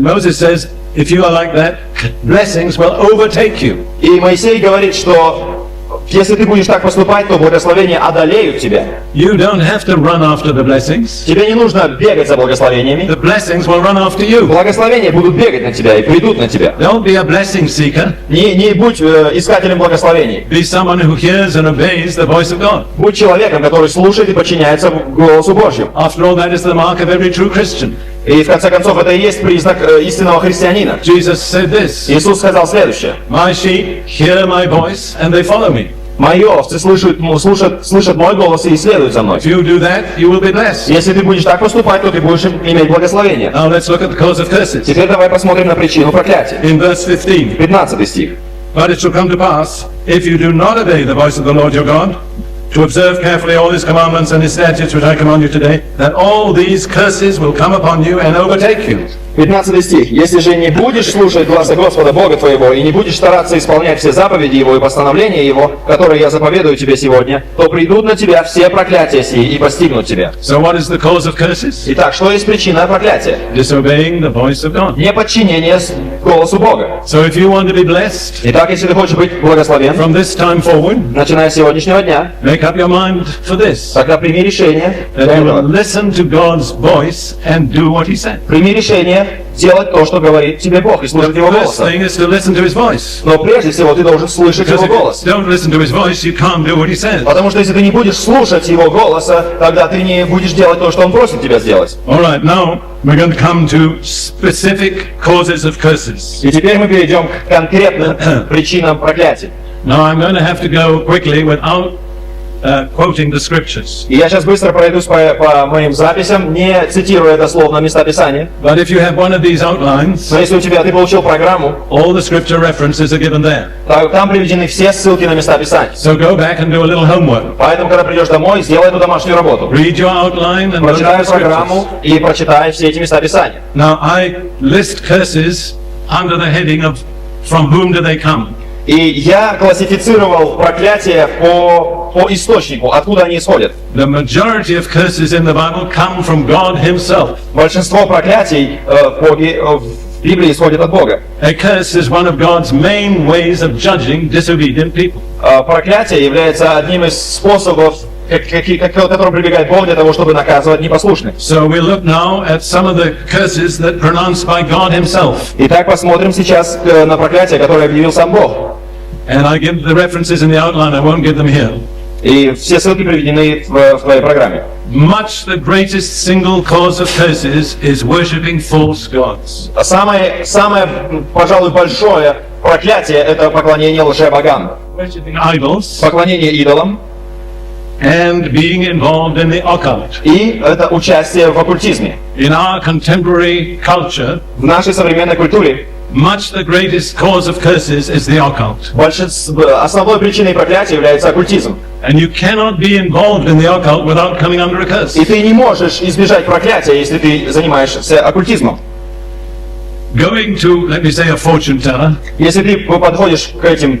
Moses says, if you are like that, blessings will overtake you. И Моисей говорит, что если ты будешь так поступать, то благословения одолеют тебя. You don't have to run after the blessings. Тебе не нужно бегать за благословениями. The blessings will run after you. Благословения будут бегать на тебя и придут на тебя. Don't be a blessing seeker. Не будь искателем благословений. Be someone who hears and obeys the voice of God. Будь человеком, который слушает и подчиняется голосу Божьему. After all, that is the mark of every true Christian. И в конце концов, это и есть признак истинного христианина. Jesus said this, Иисус сказал следующее. My sheep hear my voice and they follow me. Мои овцы слышат мой голос и следуют за мной. If you do that, you will be blessed. Если ты будешь так поступать, то ты будешь иметь благословение. Now let's look at the cause of curses. Теперь давай посмотрим на причину проклятия. In verse 15. 15 стих. But it shall come to pass, if you do not obey the voice of the Lord your God, to observe carefully all his commandments and his statutes which I command you today, that all these curses will come upon you and overtake you. 15 стих. «Если же не будешь слушать гласа Господа Бога твоего, и не будешь стараться исполнять все заповеди Его и постановления Его, которые я заповедую тебе сегодня, то придут на тебя все проклятия сии и постигнут тебя». So what is the cause of curses? Итак, что есть причина проклятия? Disobeying the voice of God. Неподчинение голосу Бога. So if you want to be blessed, Итак, если ты хочешь быть благословен, from this time forward, начиная с сегодняшнего дня, make up your mind for this. тогда прими решение для That you will этого. listen to God's voice and do what He said. Прими решение делать то, что говорит тебе Бог, и слушать Его First голоса. thing is to listen to His voice. Но прежде всего ты должен слышать Because Его if голос. you don't listen to His voice, you can't do what He says. Потому что если ты не будешь слушать Его голоса, тогда ты не будешь делать то, что Он просит тебя сделать. All right, now we're going to come to specific causes of curses. И теперь мы перейдем к конкретным причинам проклятий. Now I'm going to have to go quickly without quoting the scriptures. И я сейчас быстро пройдусь по моим записям, не цитируя дословно места Писания. But if you have one of these outlines, Но если ты получил программу, all the scripture references are given there. там приведены все ссылки на места Писания. So go back and do a little homework. Поэтому, когда придешь домой, сделай эту домашнюю работу. Read your outline and look at Прочитай the программу scriptures. и прочитай все эти места Писания. Now I list curses under the heading of from whom do they come. И я классифицировал проклятия по источнику, откуда они исходят. The majority of curses in the Bible come from God Himself. Большинство проклятий в Библии исходит от Бога. A curse is one of God's main ways of judging disobedient people. Проклятие является одним из способов, к которым прибегает Бог для того, чтобы наказывать непослушных. So we look now at some of the curses that pronounced by God Himself. Итак, посмотрим сейчас на проклятие, которое объявил сам Бог. And I give the references in the outline, I won't give them here. И все ссылки приведены в твоей программе. Much the greatest single cause of curses is worshipping false gods. Самое, пожалуй, большое проклятие – это поклонение лжебогам. Worshipping idols Поклонение идолам and being involved in the occult. и это участие в оккультизме. In our contemporary culture, В нашей современной культуре much the greatest cause of curses is the occult. основной причиной проклятия является оккультизм. And you cannot be involved in the occult without coming under a curse. И ты не можешь избежать проклятия, если ты занимаешься оккультизмом. Going to, let me say, a fortune teller Если ты подходишь к этим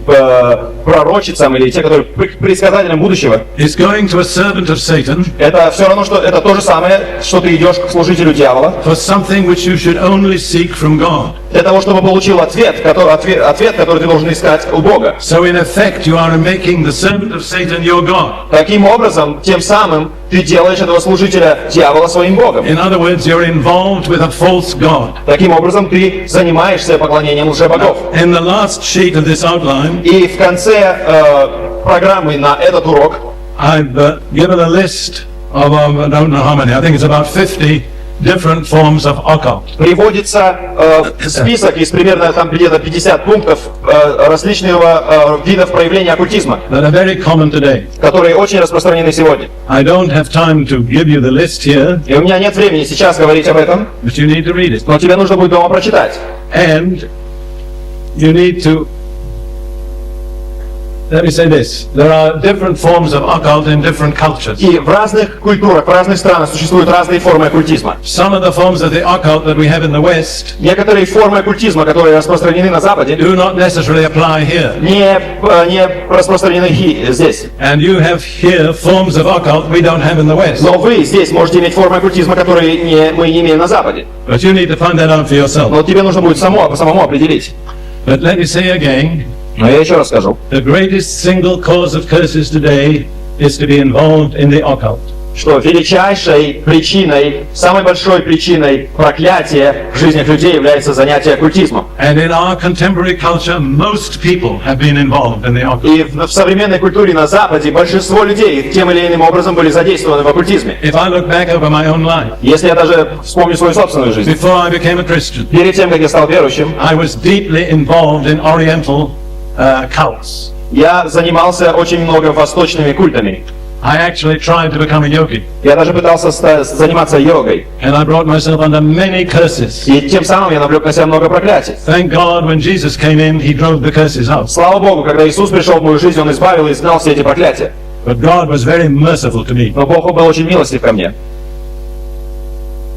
пророчицам или те, которые предсказателям будущего, is going to a servant of Satan это все равно, что это то же самое, что ты идешь к служителю дьявола, for something which you should only seek from God. для того, чтобы получил ответ, который ты должен искать у Бога. So in effect, you are making the servant of Satan your God. Таким образом, тем самым ты делаешь этого служителя дьявола своим Богом. In other words, you're involved with a false God. Таким образом, ты занимаешься поклонением лжебогов. In the last sheet of this outline, И в конце программы на этот урок I've given a list of, I don't know how many, I think it's about 50 different forms of occult. приводится список из примерно там где-то 50 пунктов различного видов проявления оккультизма, That are very common today. которые очень распространены сегодня. I don't have time to give you the list here, И у меня нет времени сейчас говорить об этом, but you need to read it. но тебе нужно будет дома прочитать. And you need to, let me say this, there are different forms of occult in different cultures. И в разных культурах, в разных странах существуют разные формы оккультизма. Some of the forms of the occult that we have in the West Некоторые формы оккультизма, которые распространены на Западе, do not necessarily apply here. не распространены здесь. And you have here forms of occult we don't have in the West. Но вы здесь можете иметь формы оккультизма, которые мы не имеем на Западе. But you need to find that out for yourself. Но тебе нужно будет самому определить. But let me say again, Но я еще раз скажу, the greatest single cause of curses today is to be involved in the occult. что величайшей причиной, самой большой причиной проклятия в жизнях людей является занятие оккультизмом. And in our contemporary culture, most people have been involved in the occult. И в современной культуре на Западе большинство людей тем или иным образом были задействованы в оккультизме. If I look back over my own life, Если я даже вспомню свою собственную жизнь, before I became a Christian, перед тем, как я стал верующим, I was deeply involved in Oriental cults. я занимался очень много восточными культами. I actually tried to become a yogi, Я даже пытался заниматься йогой. and I brought myself under many curses. И тем самым я навлек на себя много проклятий. Thank God when Jesus came in, He drove the curses out. Слава Богу, когда Иисус пришел в мою жизнь, Он избавил и изгнал все эти проклятия. But God was very merciful to me. Но Бог был очень милостив ко мне.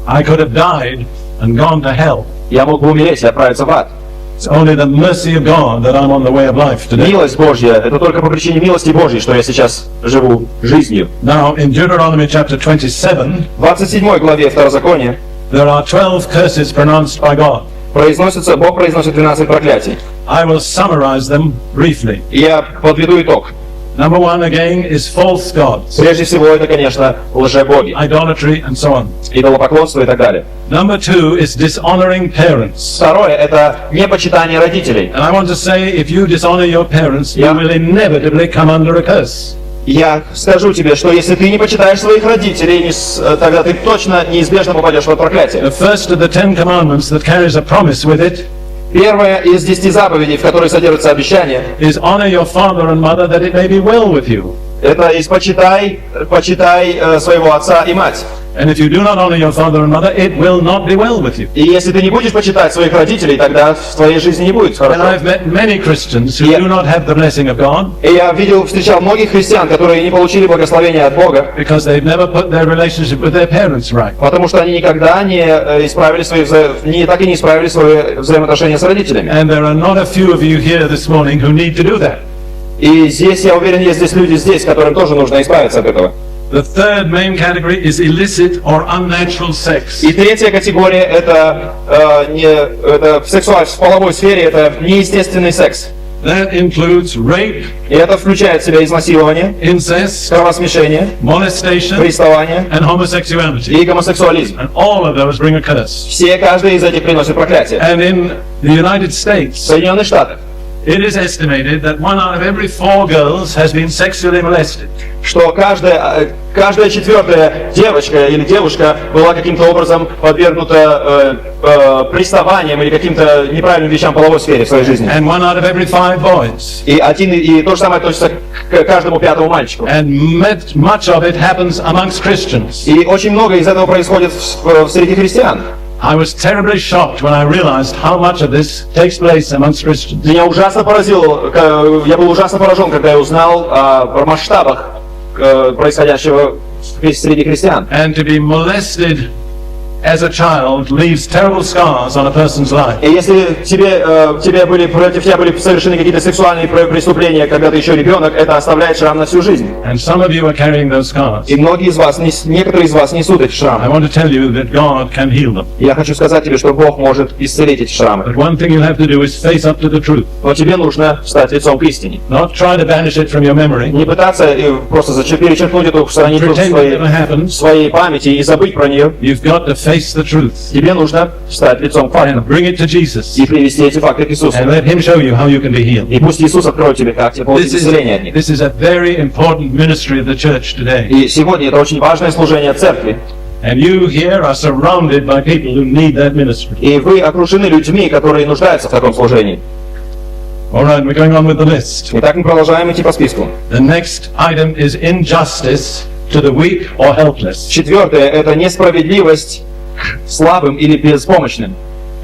I could have died and gone to hell. Я мог бы умереть и отправиться в ад. It's only the mercy of God that I'm on the way of life today. Милость Божья, это только по причине милости Божьей, что я сейчас живу жизнью. Now, in Deuteronomy chapter 27, В 27 главе Второзакония there are 12 curses pronounced by God. Бог произносит 12 проклятий. I will summarize them briefly. И я подведу итог. Number one, again, is false gods, Прежде всего, это, конечно, лжебоги, idolatry, and so on. идолопоклонство и так далее. Number two is dishonoring parents. Второе – это непочитание родителей. And I want to say, if you dishonor your parents, you will inevitably come under a curse. Я скажу тебе, что если ты не почитаешь своих родителей, тогда ты точно неизбежно попадешь в проклятие. The first of the 10 commandments that carries a promise with it Первое из 10 заповедей, в которой содержится обещание, is honor your father and mother that it may be well with you. Это почитай своего отца и мать. And if you do not honor your father and mother, it will not be well with you. И если ты не будешь почитать своих родителей, тогда в твоей жизни не будет And хорошо. I've met many Christians who Yeah. do not have the blessing of God И я встречал многих христиан, которые не получили благословения от Бога, because they've never put their relationship with their parents right. потому что они никогда не исправили так и не исправили свои взаимоотношения с родителями. And there are not a few of you here this morning who need to do that. И здесь, я уверен, есть здесь люди которым тоже нужно избавиться от этого. The third main category is illicit or unnatural sex. И третья категория это в половой сфере, это неестественный секс. That includes rape, И это включает в себя изнасилование, incest, кровосмешение, molestation, приставание and homosexuality. и гомосексуализм. And all of those bring a curse. Каждый из этих приносит проклятие. And in the United В States, Соединенных Штатах, it is estimated that 1 out of every 4 girls has been sexually molested. что каждая четвертая девочка или девушка была каким-то образом подвергнута приставаниям или каким-то неправильным вещам в половой сфере в своей жизни. And 1 out of every 5 boys. И то же самое относится к каждому пятому мальчику. And much of it happens amongst Christians. И очень много из этого происходит среди христиан. I was terribly shocked when I realized how much of this takes place amongst Christians. Меня ужасно поразило, я был ужасно поражен, когда я узнал о масштабах происходящего среди христиан. And to be molested as a child leaves terrible scars on a person's life. И если против тебя были совершены какие-то сексуальные преступления, когда ты еще ребенок, это оставляет шрам на всю жизнь. And some of you are carrying those scars. И некоторые из вас несут эти I шрамы. want to tell you that God can heal them. Я хочу сказать тебе, что Бог может исцелить эти шрамы. But one thing you have to do is face up to the truth. Но тебе нужно встать лицом к истине. Not try to banish it from your memory. Не пытаться просто перечеркнуть эту страницу Pretend it never happened. в своей памяти и забыть про нее. You've got to face the truth Тебе нужно встать лицом к фактам and bring it to Jesus и привести эти факты к and Иисусу. let Him show you how you can be healed. И пусть Иисус откроет тебе, как тебе получить исцеление от них. This is a very important ministry of the church today. И сегодня это очень важное служение церкви. And you here are surrounded by people who need that ministry. И вы окружены людьми, которые нуждаются в таком служении. All right, we're going on with the list. Итак, мы продолжаем идти по списку. The next item is injustice to the weak or helpless. Четвертое – это несправедливость к слабым или беспомощным.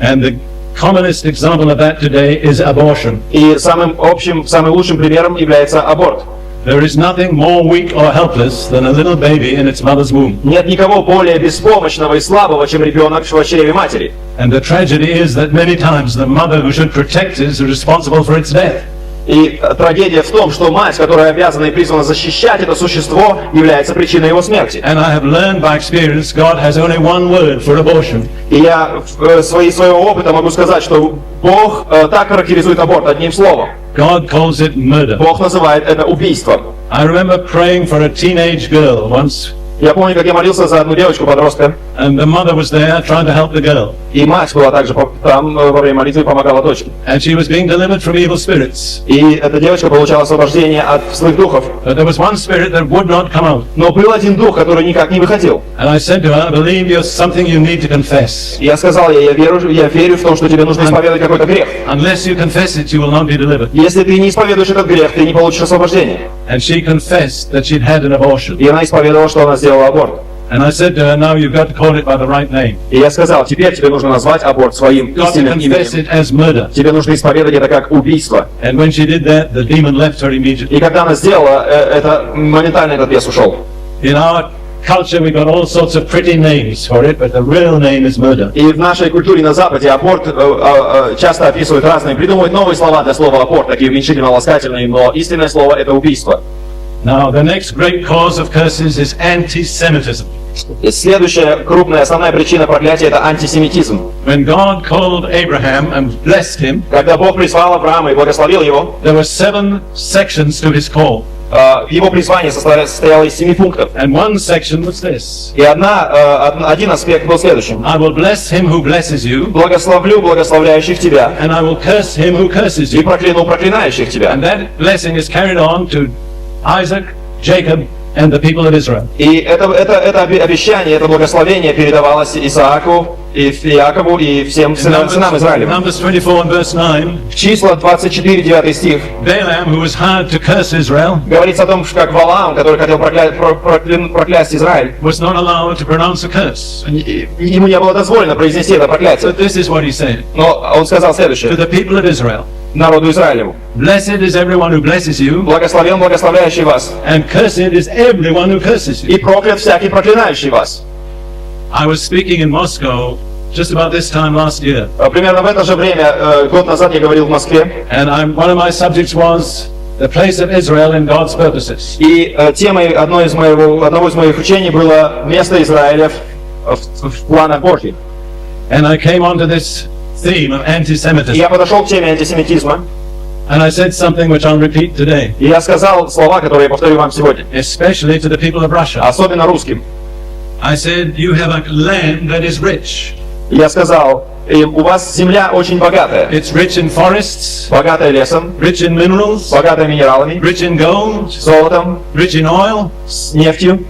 And the commonest example of that today is abortion. И самым лучшим примером является аборт. There is nothing more weak or helpless than a little baby in its mother's womb. Нет никого более беспомощного и слабого, чем ребенок в чреве матери. And the tragedy is that many times the mother who should protect it is responsible for its death. И трагедия в том, что мать, которая обязана и призвана защищать это существо, является причиной его смерти. And I have learned by experience God has only one word for abortion. И я своего опыта могу сказать, что Бог так характеризует аборт одним словом. God calls it murder. Бог называет это убийством. I remember praying for a teenage girl once, Я помню, как я молился за одну девочку-подростка, and the mother was there trying to help the girl. и мать была также там во время молитвы, помогала дочке. And she was being delivered from evil spirits. И эта девочка получала освобождение от злых духов. But there was one spirit that would not come out. Но был один дух, который никак не выходил. And I said to her, I believe you're something you need to confess. И я сказал ей, я верю в том, что тебе нужно исповедовать какой-то грех. Unless you confess it, you will not be delivered. Если ты не исповедуешь этот грех, ты не получишь освобождения. And she confessed that she'd had an abortion. И она исповедовала, что она сделала аборт. And I said to her, now you've got to call it by the right name. И я сказал, теперь тебе нужно назвать аборт своим You've got to истинным confess именем. it as murder. Тебе нужно исповедовать это как убийство. And when she did that, the demon left her immediately. И когда она сделала это, моментально этот бес ушел. In our culture, we've got all sorts of pretty names for it, but the real name is murder. И в нашей культуре на Западе аборт часто описывают разные, придумывают новые слова для слова аборт, такие уменьшительно-ласкательные, но истинное слово это убийство. Now, the next great cause of curses is anti-Semitism. И следующая крупная, основная причина проклятия это антисемитизм. When God called Abraham and blessed him, Когда Бог призвал Авраама и благословил его, there were 7 sections to his call. его призвание состояло из 7 пунктов. And one section was this: И один аспект был следующим. I will bless him who blesses you, Благословлю благословляющих тебя and I will curse him who curses и you. прокляну проклинающих тебя. And that blessing is carried on to Isaac, Jacob, and the people of Israel. И это обещание, это благословение передавалось Исааку, и Иакову, и всем сынам Израилевым. Numbers 24 and verse 9, В числа 24, 9 stих Balaam, who was hired to curse Israel, говорится о том, что как Валаам, который хотел проклясть Израиль, was not allowed to pronounce a curse. ему не было дозволено произнести это проклятие. But this is what he said Но он сказал to следующее the people of Israel: народу Израилеву. Blessed is everyone who blesses you, Благословен благословляющий вас, and cursed is everyone who curses you. и проклят всякий проклинающий вас. I was speaking in Moscow just about this time last year, Примерно в это же время, год назад, я говорил в Москве, and one of my subjects was the place of Israel in God's purposes. и темой одного из моих учений было место Израиля в планах Божьих. And I came onto this theme of И anti-Semitism, я подошел к теме антисемитизма, and I said something which I'll repeat today, и я сказал слова, которые я повторю вам сегодня, especially to the people of Russia. особенно русским. I said, you have a land that is rich. Я сказал, у вас земля очень богатая, It's rich in forests, богатая лесом, rich in minerals, богатая минералами, rich in gold, золотом, rich in oil, с нефтью.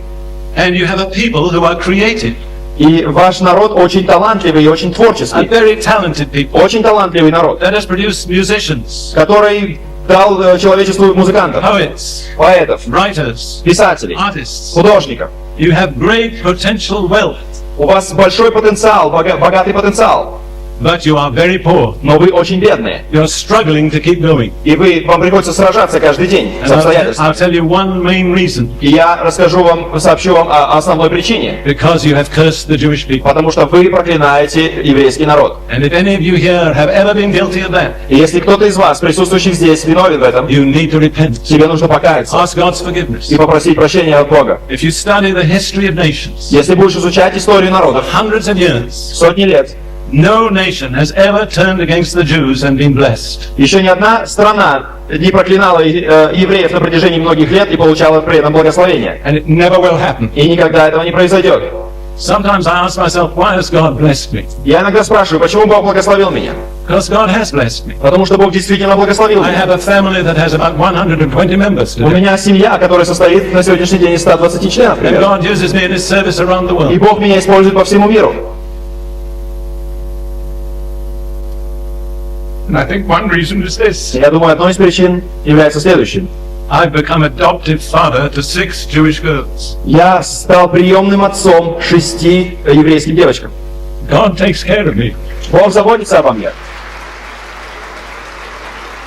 and you have a people who are creative, И ваш народ очень талантливый и очень a творческий. very talented people Очень талантливый народ, that has produced musicians, который дал человечеству музыкантов, poets, поэтов, writers, писателей, artists. художников. You have great potential wealth, У вас большой потенциал, богатый потенциал, but you are very poor. но вы очень бедные. You're struggling to keep going. И вам приходится сражаться каждый день с And обстоятельствами. I'll tell you one main reason: И я сообщу вам о основной причине. because you have cursed the Jewish people. Потому что вы проклинаете еврейский народ. And if any of you here have ever been guilty of that, И если кто-то из вас, присутствующих здесь, виновен в этом, you need to repent. тебе нужно покаяться Ask God's forgiveness. и попросить прощения от Бога. If you study the history of nations, Если будешь изучать историю народов hundreds of years, сотни лет, no nation has ever turned against the Jews and been blessed. еще ни одна страна не проклинала евреев на протяжении многих лет и получала при этом благословение. And it never will happen. И никогда этого не произойдет. Sometimes I ask myself, why has God blessed me? Я иногда спрашиваю, почему Бог благословил меня? Because God has blessed me. Потому что Бог действительно благословил I have меня. a family that has about 120 members У today. меня семья, которая состоит на сегодняшний день из 120 членов. And примерно. God uses me in His service around the И world. Бог меня использует по всему миру. And I think one reason is this: Я думаю, одной из причин является следующим. I've become adoptive father to 6 Jewish girls. Я стал приемным отцом 6 еврейским девочкам. God takes care of me. Бог заботится обо мне.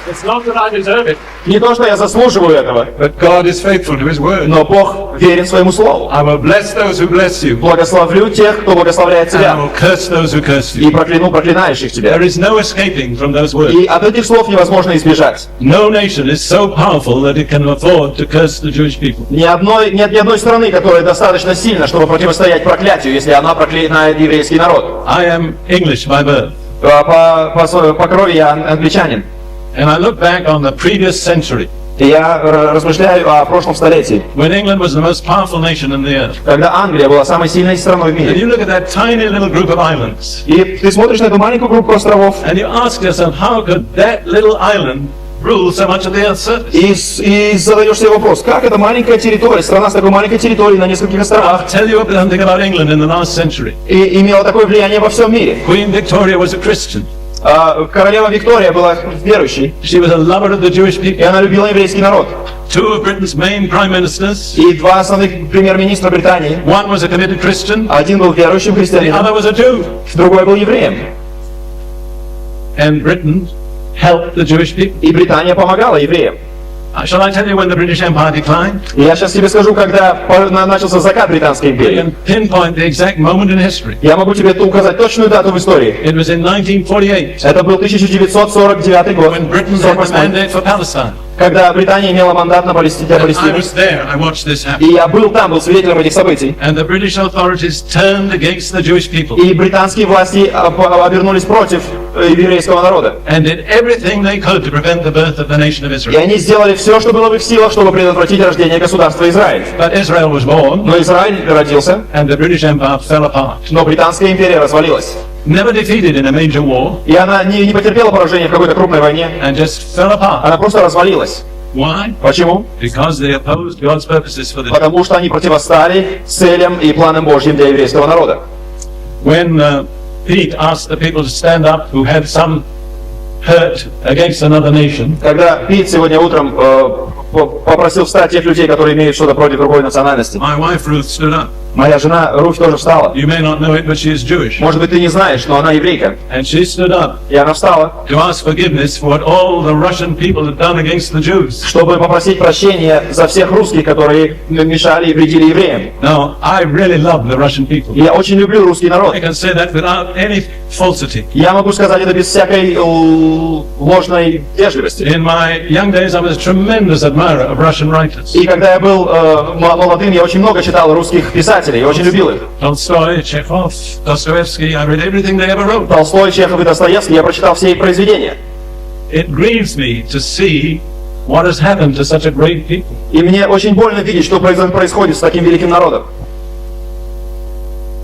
It's not that I deserve it, Не то, что я заслуживаю этого, but God is faithful to His word. но Бог верен своему слову. I will bless those who bless you, Благословлю тех, кто благословляет and I тебя, will curse those who curse и you. прокляну проклинающих тебя. There is no escaping from those words. И от этих слов невозможно избежать. No nation is so powerful that it can afford to curse the Jewish people. Нет ни одной страны, которая достаточно сильна, чтобы противостоять проклятию, если она проклинает еврейский народ. I am English by birth, По крови я англичанин. and I look back on the previous century И я размышляю о прошлом столетии, when England was the most powerful nation in the earth. когда Англия была самой сильной страной в And мире. you look at that tiny little group of islands, И ты смотришь на эту маленькую группу островов and you ask yourself, how could that little island rule so much of the earth's surface? и задаешь себе вопрос, как эта маленькая территория, страна с такой маленькой территорией на нескольких островах, I'll tell you something about England in the last century. и имела такое влияние во всем мире. Queen Victoria was a Christian. Королева Виктория была верующей, She was a lover of the Jewish и people. она любила еврейский народ. Two of Britain's main prime ministers, И два основных премьер-министра Британии, one was a committed Christian, один был верующим the христианином, other was a Jew. другой был евреем. And Britain helped the Jewish people. И Британия помогала евреям. Shall I tell you when the British Empire declined? И я сейчас тебе скажу, когда начался закат Британской You империи. can pinpoint the exact moment in history. Я могу тебе указать точную дату в истории. It was in 1948 Это был 1949 год, when Britain had the 48, mandate for Palestine. когда Британия имела мандат на I Палестину. was there. I watched this happen. И я был там, был свидетелем этих событий. And the British authorities turned against the Jewish people И британские власти обернулись против еврейского народа. and did everything they could to prevent the birth of the nation of И Israel. они сделали все, что было в их силах, чтобы предотвратить рождение государства Израиль. But Israel was born Но Израиль родился, and the British Empire fell apart. но Британская империя развалилась. Never defeated in a major war И она не потерпела поражения в какой-то крупной войне. and just fell apart. Она просто развалилась. Why? Почему? Because they opposed God's purposes for the Jews. Потому что они противостали целям и планам Божьим для еврейского народа. When Pete asked the people to stand up who had some hurt against another nation, Когда Пит сегодня утром попросил встать тех людей, которые имеют что-то против другой национальности, my wife Ruth stood up. моя жена Руфь тоже встала. You may not know it, but she is Jewish. Может быть, ты не знаешь, но она еврейка. And she stood up И она встала, to ask forgiveness for what all the Russian people had done against the Jews. чтобы попросить прощения за всех русских, которые мешали и вредили евреям. Now, I really love the Russian people. Я очень люблю русский народ. I can say that without any falsity. Я могу сказать это без всякой ложной вежливости. In my young days, I was a tremendous admirer of Russian writers. И когда я был молодым, я очень много читал русских писателей, я очень любил их. Tolstoy, Chekhov, Dostoevsky, I read everything they ever wrote. Толстой, Чехов и Достоевский, я прочитал все их произведения. It grieves me to see what has happened to such a great people. И мне очень больно видеть, что происходит с таким великим народом.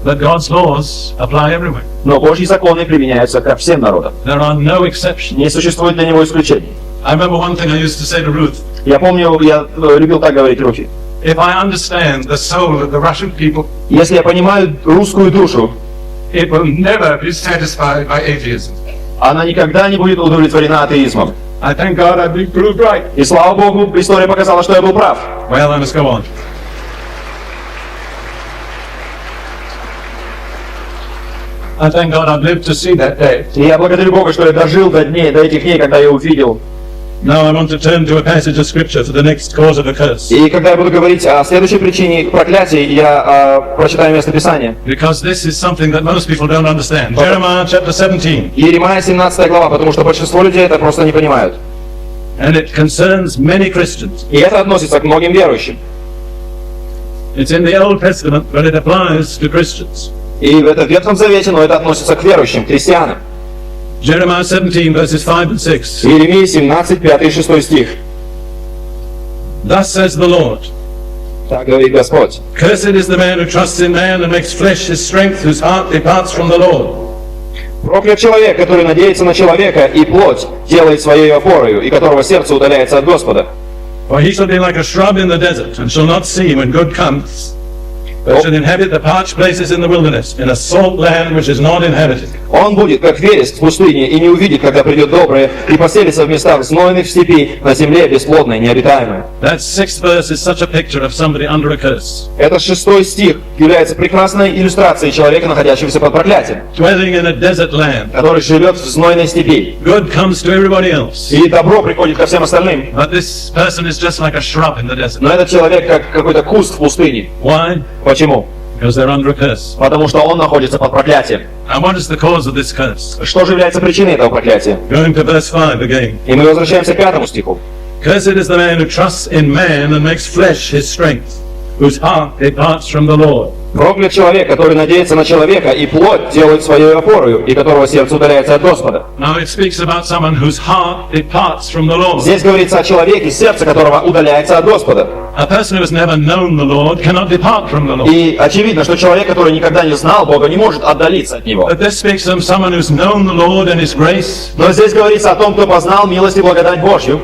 But God's laws apply everywhere. Но Божьи законы применяются ко всем народам. There are no exceptions. Не существует для него исключений. I remember one thing I used to say to Ruth. Я помню, я любил так говорить Руфи. If I understand the soul of the Russian people, Если я понимаю русскую душу, it will never be satisfied by atheism. она никогда не будет удовлетворена атеизмом. I thank God I've been proved right. И слава Богу, история показала, что я был прав. Well, I must go on. I thank God I've lived to see that day. И я благодарю Бога, что я дожил до этих дней, когда я увидел. Now I want to turn to a passage of scripture for the next cause of a curse. И когда я буду говорить о следующей причине проклятия, я прочитаю место Писания. Because this is something that most people don't understand. Jeremiah chapter 17. Иеремия 17 глава, потому что большинство людей это просто не понимают. And it concerns many Christians. И это относится к многим верующим. It's in the Old Testament, but it applies to Christians. И это в Ветхом Завете, но это относится к верующим, к христианам. Jeremiah 17 verses 5 and 6. Иеремия 17, 5 и 6 стих. Thus says the Lord, Так говорит Господь. Cursed is the man who trusts in man and makes flesh his strength, whose heart departs from the Lord. Проклят человек, который надеется на человека и плоть делает своей опорою, и которого сердце удаляется от Господа. For he shall be like a shrub in the desert, and shall not see when good comes, but shall inhabit the parched places in the wilderness, in a salt land which is not inhabited. Он будет, как вереск в пустыне, и не увидит, когда придет доброе, и поселится в местах знойных в степи, на земле бесплодной, необитаемой. That sixth verse is such a picture of somebody under a curse, Этот 6 стих является прекрасной иллюстрацией человека, находящегося под проклятием, dwelling in a desert land. который живет в знойной степи. Good comes to everybody else, И добро приходит ко всем остальным. but this person is just like a shrub in the desert. Но этот человек как какой-то куст в пустыне. Why? Почему? Because they're under a curse. Потому что он находится под проклятием. And what is the cause of this curse? Что же является причиной этого проклятия? Going to verse 5 again. И мы возвращаемся к 5 стиху. Cursed is the man who trusts in man and makes flesh his strength, whose heart departs from the Lord. Проклят человек, который надеется на человека и плоть делает своей опорою, и которого сердце удаляется от Господа. Now it speaks about someone whose heart departs from the Lord. Здесь говорится о человеке, сердце которого удаляется от Господа. A person who has never known the Lord cannot depart from the Lord. И очевидно, что человек, который никогда не знал Бога, не может отдалиться от Него. But this speaks of someone who's known the Lord and His grace, Но здесь говорится о том, кто познал милость и благодать Божью,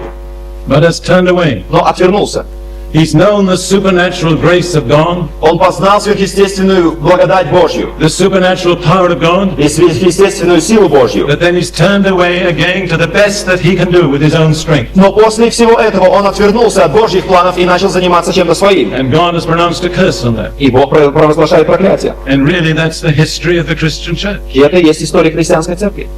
but has turned away. но отвернулся. He's known the supernatural grace of God, Он познал сверхъестественную благодать Божью the supernatural power of God, и сверхъестественную силу Божью. but then he's turned away again to the best that he can do with his own strength. Но после всего этого он отвернулся от Божьих планов и начал заниматься чем-то своим. And God has pronounced a curse on that. И Бог провозглашает проклятие. And really that's the history of the Christian church. И это и есть история христианской церкви.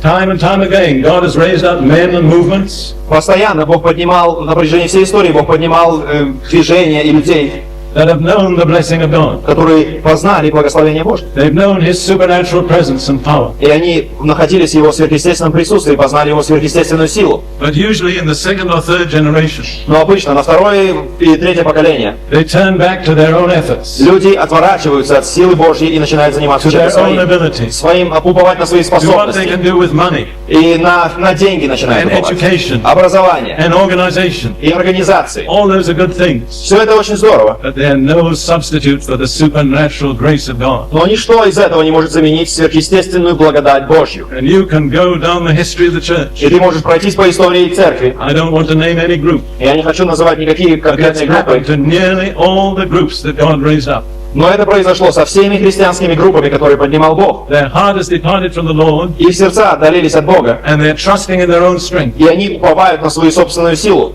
Time and time again, God has raised up men and movements Постоянно Бог поднимал, на протяжении всей истории, Бог поднимал движения и людей, that have known the blessing of God. которые познали благословение Божье. They've known His supernatural presence and power. И они находились в Его сверхъестественном присутствии, познали Его сверхъестественную силу. But usually in the second or third generation, Но обычно на второе и третье поколение they turn back to their own efforts, люди отворачиваются от силы Божьей и начинают заниматься to чем-то their own своим. abilities, Своим уповать на свои to what they способности. can do with money И на деньги начинают and уповать. education Образование and organization. и организации. All those are good things, Все это очень здорово. but they're no substitute for the supernatural grace of God. Но ничто из этого не может заменить сверхъестественную благодать Божью. And you can go down the history of the church. И ты можешь пройтись по истории церкви. I don't want to name any group, Я не хочу называть никакие but that's конкретные группы. happened to nearly all the groups that God raised up. Но это произошло со всеми христианскими группами, которые поднимал Бог. Their heart has departed from the Lord, Их сердца отдалились от Бога, and they're trusting in their own strength, и они уповают на свою собственную силу,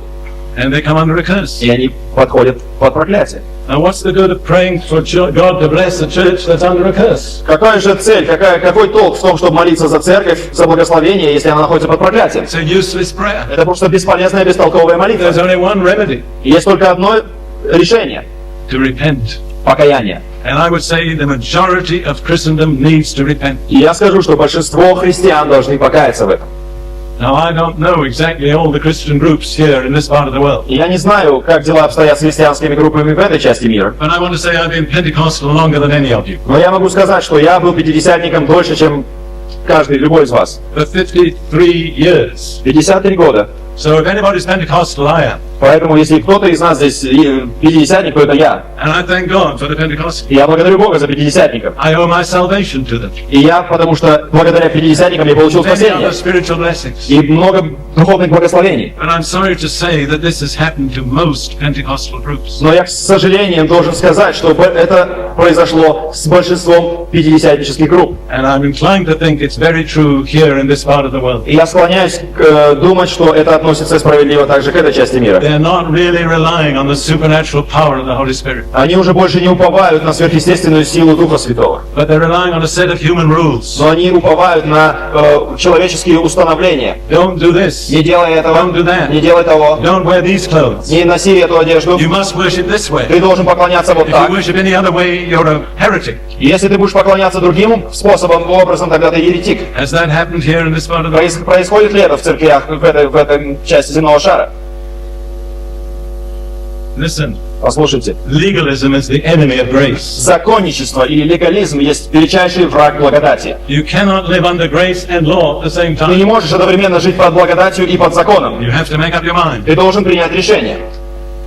and they come under a curse. и они подходят под проклятие. Now, what's the good of praying for God to bless a church that's under a curse? Какая же цель, какой толк в том, чтобы молиться за церковь, за благословение, если она находится под проклятием? It's a useless prayer. Это просто бесполезная, бестолковая молитва. There's only one remedy: Есть только одно решение to repent. – покаяние. And I would say the majority of Christendom needs to repent. И я скажу, что большинство христиан должны покаяться в этом. Now, I don't know exactly all the Christian groups here in this part of the world, И я не знаю, как дела обстоят с христианскими группами в этой части мира, but I want to say I've been Pentecostal longer than any of you. но я могу сказать, что я был пятидесятником дольше, чем любой из вас. For 53 years. 53 года. So if anybody's Pentecostal, I am. Поэтому, если кто-то из нас здесь пятидесятник, то это я. And I thank God for the Pentecostals. И я благодарю Бога за пятидесятников. I owe my salvation to them. И я, потому что благодаря пятидесятникам я получил Many спасение. other spiritual blessings. И много духовных благословений. But I'm sorry to say that this has happened to most Pentecostal groups. Но я, к сожалению, должен сказать, что это произошло с большинством пятидесятнических групп. And I'm inclined to think it's very true here in this part of the world. И я склоняюсь думать, что это относится справедливо также к этой части мира. They're not really relying on the supernatural power of the Holy Spirit, Они уже больше не уповают на сверхъестественную силу Духа Святого. but they're relying on a set of human rules. Но они уповают на человеческие установления. Don't do this. Не делай этого, Don't do that. не делай того, Don't wear these clothes. не носи эту одежду. You must worship this way. Ты должен поклоняться вот If you так. worship any other way, you're a heretic. Если ты будешь поклоняться другим способом, образом, тогда ты еретик. Has that happened here in this part of the world? Происходит ли это в церквях в этой части земного шара? Listen, Послушайте. legalism is the enemy of grace. Законничество или легализм есть величайший враг благодати. You cannot live under grace and law at the same Ты не time. можешь одновременно жить под благодатью и под законом. You have to make up your mind. Ты должен принять решение.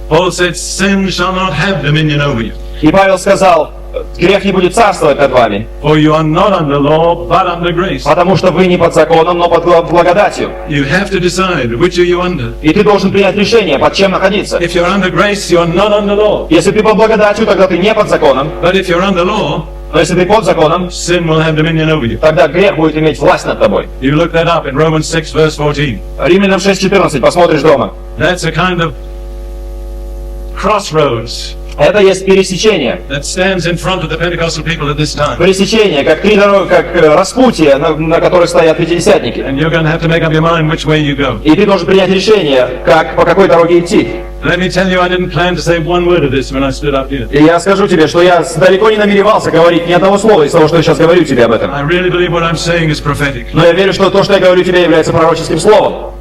Paul said, sin shall not have dominion over you. И Павел сказал, грех не будет царствовать над вами, For you are not under law, but under grace. потому что вы не под законом, но под благодатью. You have to decide which are you under. И ты должен принять решение, под чем находиться. If you're under grace, you're not under law. Если ты под благодатью, тогда ты не под законом. But if you're under law, Но если ты под законом, sin will have dominion over you. тогда грех будет иметь власть над тобой. You look that up in Romans 6, verse 14. Римлянам 6:14, посмотришь дома. That's a kind of crossroads Это есть пересечение. that stands in front of the Pentecostal people at this time. Пересечение, как три дороги, как распутье, на которых стоят пятидесятники. And you're going to have to make up your mind which way you go. И ты должен принять решение, по какой дороге идти. Let me tell you, I didn't plan to say one word of this when I stood up here. И я скажу тебе, что я далеко не намеревался говорить ни одного слова из того, что я сейчас говорю тебе об этом. I really believe what I'm saying is prophetic. Но я верю, что то, что я говорю тебе, является пророческим словом.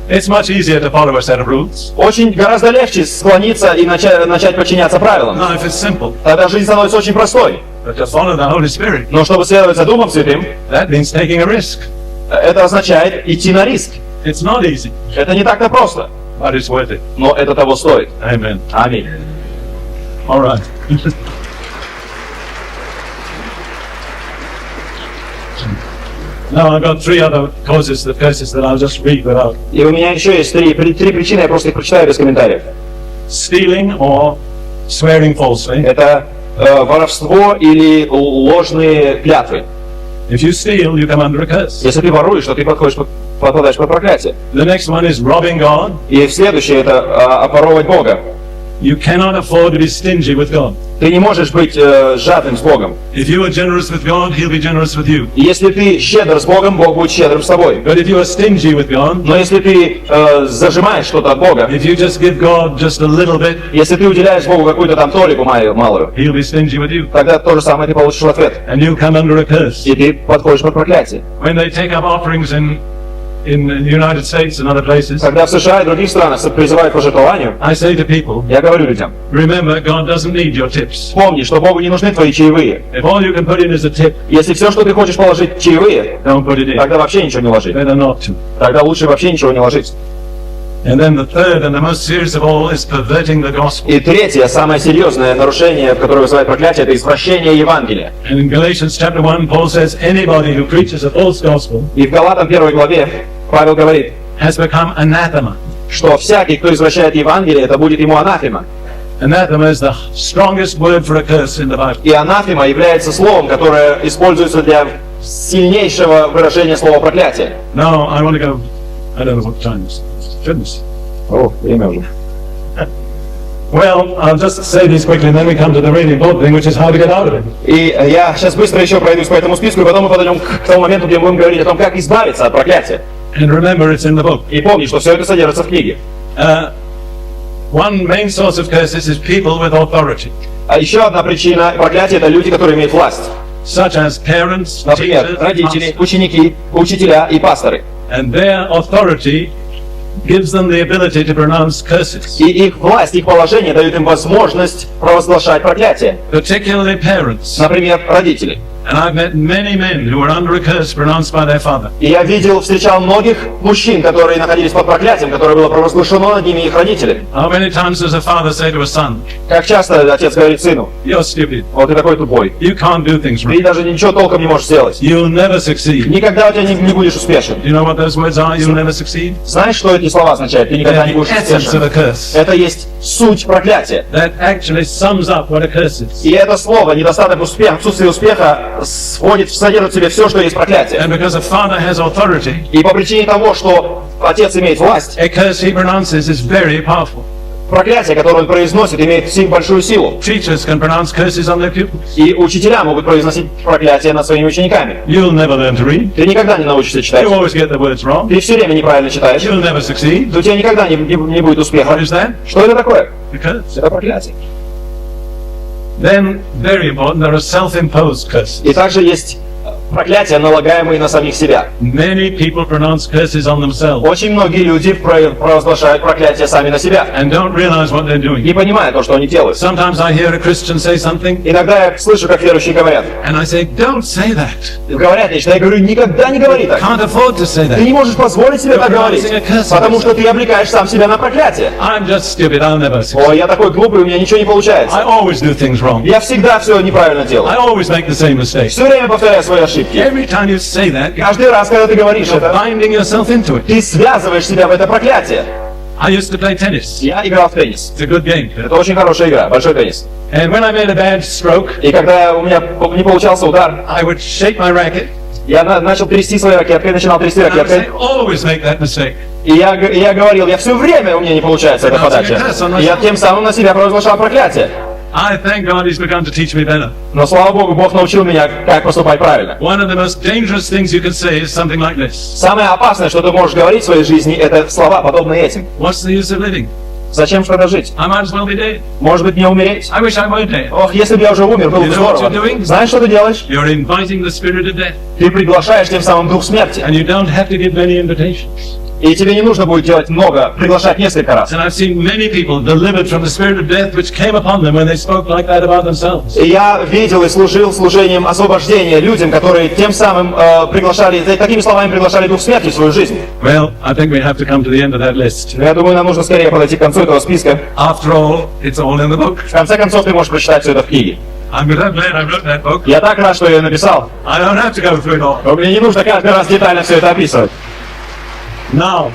It's much easier to follow a set of rules. Очень гораздо легче склониться и начать подчиняться правилам. Life is simple. Тогда жизнь становится очень простой. But to follow the Holy Spirit, Но чтобы следовать за Духом Святым, that means taking a risk. это означает идти на риск. It's not easy, Это не так-то просто, but it's worth it. но это того стоит. Amen. Аминь. All right. Now I've got three other verses that I'll just read without. И у меня еще есть три причины, я просто их прочитаю без комментариев. Stealing or swearing falsely. Это воровство или ложные клятвы. If you steal, you come under a curse. Если ты воруешь, то ты попадаешь под проклятие. The next one is robbing God. И следующее это обворовывать Бога. You cannot afford to be stingy with God. Ты не можешь быть жадным с Богом. If you are generous with God, He'll be generous with you. И если ты щедр с Богом, Бог будет щедрым с тобой. But if you are stingy with God, Но если ты зажимаешь что-то от Бога, if you just give God just a little bit, если ты уделяешь Богу какую-то там толику малую, He'll be stingy with you. тогда то же самое ты получишь в ответ. And you'll come under a curse. И ты подходишь под проклятие. When they take up offerings in the United States and other places, Когда в США и других странах призывают к пожертвованию, I say to people, я говорю людям, remember, God doesn't need your tips. помни, что Богу не нужны твои чаевые. If all you can put in is a tip, Если все, что ты хочешь положить чаевые, don't put it in. тогда вообще ничего не ложи. Better not to. Тогда лучше вообще ничего не ложить. And then the third and the most serious of all is perverting the gospel. И третье, самое серьезное нарушение, которое вызывает проклятие, это извращение Евангелия. And in Galatians chapter 1, Paul says, anybody who preaches a false gospel И в Галатам 1 главе Павел говорит, has become anathema. что всякий, кто извращает Евангелие, это будет ему анафема. Anathema is the strongest word for a curse in the Bible. И анафема является словом, которое используется для сильнейшего выражения слова проклятия. Now, I want to go, I don't know what time it is. Goodness. О, время уже. Well, I'll just say these quickly and then we come to the really important thing, which is how to get out of it. И я сейчас быстро еще пройдусь по этому списку, и потом мы подойдем к тому моменту, где мы будем говорить о том, как избавиться от проклятия. And remember, it's in the book. И помни, что все это содержится в книге. One main source of curses is people with authority, А еще одна причина проклятия – это люди, которые имеют власть. such as parents, Например, teachers, родители, pastors. ученики, учителя и пасторы. And their authority gives them the ability to pronounce curses, И их власть, их положение дают им возможность провозглашать проклятие. particularly parents. Например, родители. And I've met many men who were under a curse pronounced by their father. И я встречал многих мужчин, которые находились под проклятием, которое было провозглашено над ними их родителями. How many times does a father say to a son, Как часто отец говорит сыну: "You're stupid. вот ты такой тупой, You can't do things ты right. даже ничего толком не можешь сделать. You'll never succeed." Никогда у тебя не будешь успешен. Do you know what those words are? You'll never succeed. Знаешь, что эти слова означают? Ты никогда не They're будешь the essence of успешен. a curse. Это есть суть проклятия. That actually sums up what a curse is. И это слово, недостаток успеха, отсутствие успеха, содержит в себе все, что есть проклятие. And because a father has authority, И по причине того, что отец имеет власть, a curse he pronounces is very powerful. проклятие, которое он произносит, имеет большую силу. Teachers can pronounce curses on their pupils. И учителя могут произносить проклятие над своими учениками. You'll never learn to read. Ты никогда не научишься читать. You always get the words wrong. Ты все время неправильно читаешь. You'll never succeed. То у тебя никогда не будет успеха. What is that? Что это такое? A curse. Это проклятие. Then, very important, there are self-imposed curses. И также есть проклятия, налагаемые на самих себя. Many people pronounce curses on themselves Очень многие люди провозглашают проклятие сами на себя, and don't realize what they're doing. не понимая то, что они делают. Sometimes I hear a Christian say something, Иногда я слышу, как верующие говорят. and I say, "Don't say that. Говорят нечто, я говорю: никогда не говори так. Can't afford to say Ты that. не можешь позволить себе так говорить, потому что ты обрекаешь сам себя на проклятие. I'm just stupid. I'll never succeed. Ой, я такой глупый, у меня ничего не получается. I always do things wrong. Я всегда все неправильно I делаю. always make the same mistakes." Все время повторяю свои ошибки. Every time you say that, Каждый раз, когда ты говоришь you're это, binding yourself into it. ты связываешь себя в это проклятие. I used to play tennis. Я играл в теннис. It's a good game. Это очень хорошая игра, большой теннис. And when I made a bad stroke, И когда у меня не получался удар, I would shake my racket. я начал трясти своей ракеткой, начинал трясти And I would say, ракеткой. always make that mistake. И я говорил: я все время у меня не получается эта подача. И я тем самым на себя провозглашал проклятие. I thank God He's begun to teach me better. Но слава Богу, Бог научил меня, как поступать правильно. One of the most dangerous things you can say is something like this: Самое опасное, что ты можешь говорить в своей жизни, это слова, подобные этим. "What's the use of living? Зачем что-то жить? I might as well be dead. Может быть, мне умереть? I wish I weren't dead." Ох, если бы я уже умер, было бы You know what здорово. you're doing? Знаешь, что ты делаешь? You're inviting the spirit of death, Ты приглашаешь тем самым дух смерти. and you don't have to give many invitations. И тебе не нужно будет делать много, приглашать несколько раз. And I've seen many people delivered from the spirit of death which came upon them when they spoke like that about themselves. И я видел и служил служением освобождения людям, которые тем самым такими словами приглашали дух смерти в свою жизнь. Well, I think we have to come to the end of that list. Но я думаю, нам нужно скорее подойти к концу этого списка. After all, it's all in the book. В конце концов, ты можешь прочитать все это в книге. I'm glad I wrote that book. Я так рад, что я ее написал. I don't have to go through it all. Но мне не нужно каждый раз детально все это описывать. Now,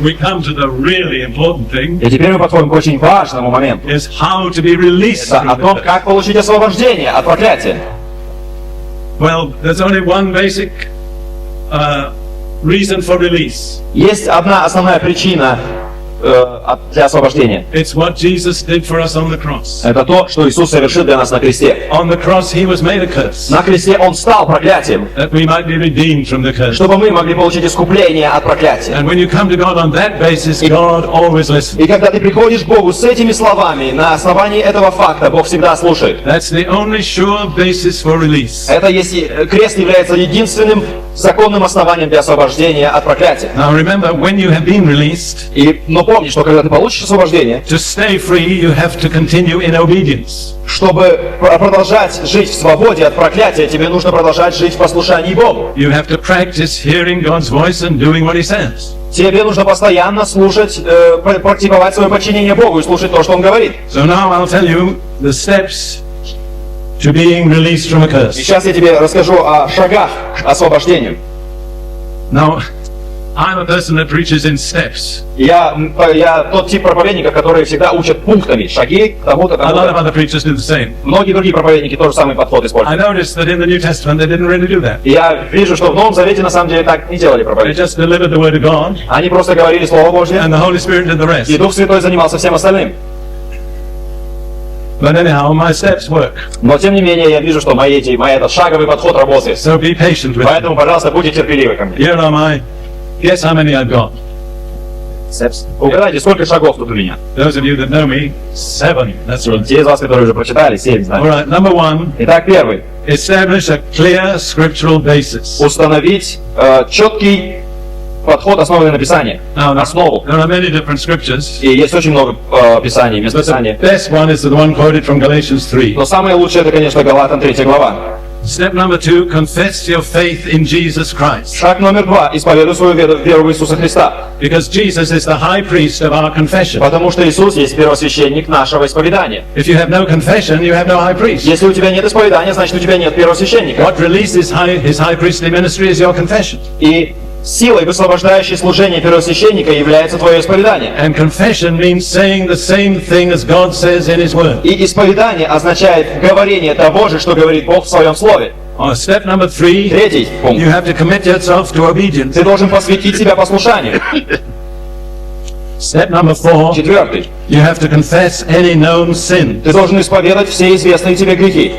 we come to the really important thing, И теперь мы подходим к очень важному моменту. is how to be released Это о from том, the curse. как получить освобождение от проклятия. Well, there's only one basic reason for release. Есть одна основная причина для освобождения. It's what Jesus did for us on the cross. Это то, что Иисус совершил для нас на кресте. On the cross, He was made a curse, На кресте Он стал проклятием, that we might be redeemed from the curse. чтобы мы могли получить искупление от проклятия. And when you come to God on that basis, God always listens. И когда ты приходишь к Богу с этими словами, на основании этого факта Бог всегда слушает. That's the only sure basis for release. Это если крест является единственным законным основанием для освобождения от проклятия. Now remember, when you have been released, Но помни, что когда ты получишь освобождение, to stay free, you have to continue in obedience. чтобы продолжать жить в свободе от проклятия, тебе нужно продолжать жить в послушании Богу. You have to practice hearing God's voice and doing what He says. Тебе нужно постоянно слушать, практиковать свое подчинение Богу и слушать то, что Он говорит. So now I'll tell you the steps to being released from a И curse. сейчас я тебе расскажу о шагах к освобождению. Now, I'm a person that preaches in steps. Я тот тип проповедников, которые всегда учат пунктами, шаги к тому-то, A lot of тому-то. other preachers do the same. Многие другие проповедники тоже самый подход I используют. noticed that in the New Testament they didn't really do that. И я вижу, что в Новом Завете на самом деле так не делали They проповедь. just delivered the word of God, Они просто говорили Слово Божье, and the Holy Spirit did the rest. и Дух Святой занимался всем остальным. But anyhow, my steps work. Но тем не менее, я вижу, что мой этот шаговый подход работает. So be patient with me. Поэтому, пожалуйста, будьте терпеливы ко мне. Here am I. Guess how many I've got. Угадайте, сколько шагов тут у меня? Those of you that know me, 7. That's right. Те из вас, которые уже прочитали, 7 All знаете. right, number 1, Итак, первый. establish a clear scriptural basis. Установить четкий подход, основанный на Писании. Now, Основу. there are many different scriptures, И есть очень много Писаний, мест but the Писания. best one is the one quoted from Galatians 3. Но самое лучшее это, конечно, Галатам 3 глава. Step number 2, confess your faith in Jesus Christ. Шаг номер 2. Исповедуй свою веру в Иисуса Христа. Because Jesus is the high priest of our confession. Потому что Иисус есть первосвященник нашего исповедания. If you have no confession, you have no high priest. Если у тебя нет исповедания, значит у тебя нет первосвященника. What releases his high priestly ministry is your confession. И силой, высвобождающей служение первосвященника, является твое исповедание. And confession means saying the same thing as God says in His Word. И исповедание означает говорение того же, что говорит Бог в Своем Слове. Step number 3, Третий пункт. you have to commit yourself to obedience. Ты должен посвятить себя послушанию. Step number 4, Четвертый. you have to confess any known sin, Ты должен исповедать все известные тебе грехи.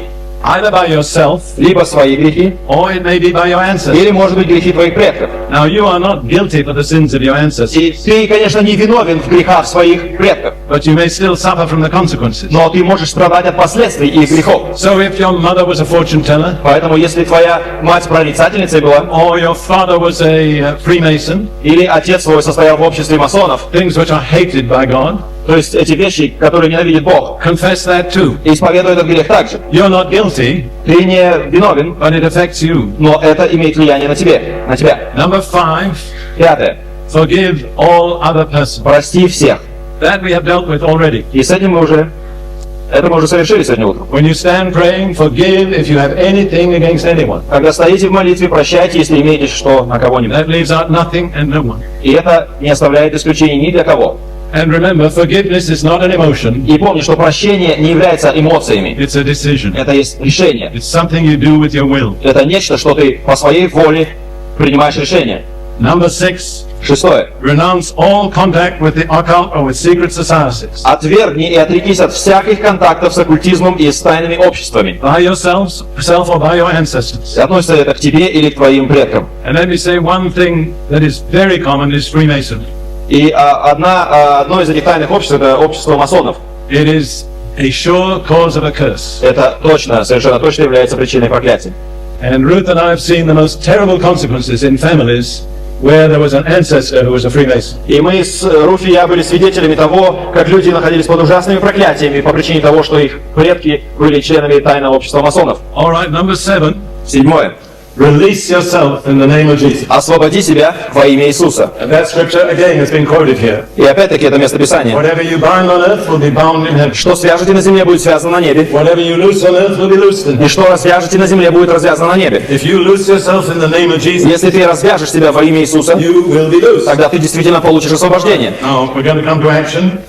either by yourself Либо свои грехи, or it may be by your ancestors. или, может быть, грехи твоих предков. Now, you are not guilty for the sins of your ancestors, И ты, конечно, не виновен в грехах своих предков, but you may still suffer from the consequences. но ты можешь страдать от последствий их грехов. So, if your mother was a fortune teller, Поэтому, если твоя мать прорицательницей была, or your father was a Freemason, или отец твой состоял в обществе масонов, things which are hated by God, то есть эти вещи, которые ненавидит Бог, confess that too. исповедуй этот грех также. You're not guilty, Ты не виновен, but it affects you. но это имеет влияние на тебя. Number 5, Пятое. forgive all other persons. Прости всех. That we have dealt with already. И с этим мы уже совершили сегодня утром. When you stand praying, forgive if you have anything against anyone. Когда стоите в молитве, прощайте, если имеете что на кого-нибудь. That leaves out nothing and no one. И это не оставляет исключений ни для кого. And remember, forgiveness is not an emotion, И помни, что прощение не является эмоциями. it's a decision. Это есть решение. It's something you do with your will. Это нечто, что ты по своей воле принимаешь решение. Number 6, Шестое. renounce all contact with the occult or with secret societies. Отвергни и отрекись от всяких контактов с оккультизмом и с тайными обществами. By yourself or by your ancestors. Относится это к тебе или к твоим предкам. And let me say one thing that is very common is Freemasonry. И одно из этих тайных обществ – это общество масонов. It is a sure cause of a curse. Это точно, совершенно точно является причиной проклятия. And Ruth and I have seen the most terrible consequences in families where there was an ancestor who was a Freemason. И мы с Руфи и я были свидетелями того, как люди находились под ужасными проклятиями по причине того, что их предки были членами тайного общества масонов. All right, number 7, Седьмое. release yourself in the name of Jesus. Освободи себя во имя Иисуса. And that scripture again has been quoted here. И опять-таки это место Писания. Whatever you bind on earth will be bound in heaven. Что свяжете на земле, будет связано на небе. Whatever you loose on earth will be loosed in И heaven. что развяжете на земле, будет развязано на небе. If you loose yourself in the name of Jesus, Если ты развяжешь себя во имя Иисуса, you will be loosed. тогда ты действительно получишь освобождение. Now, we're going to come to action.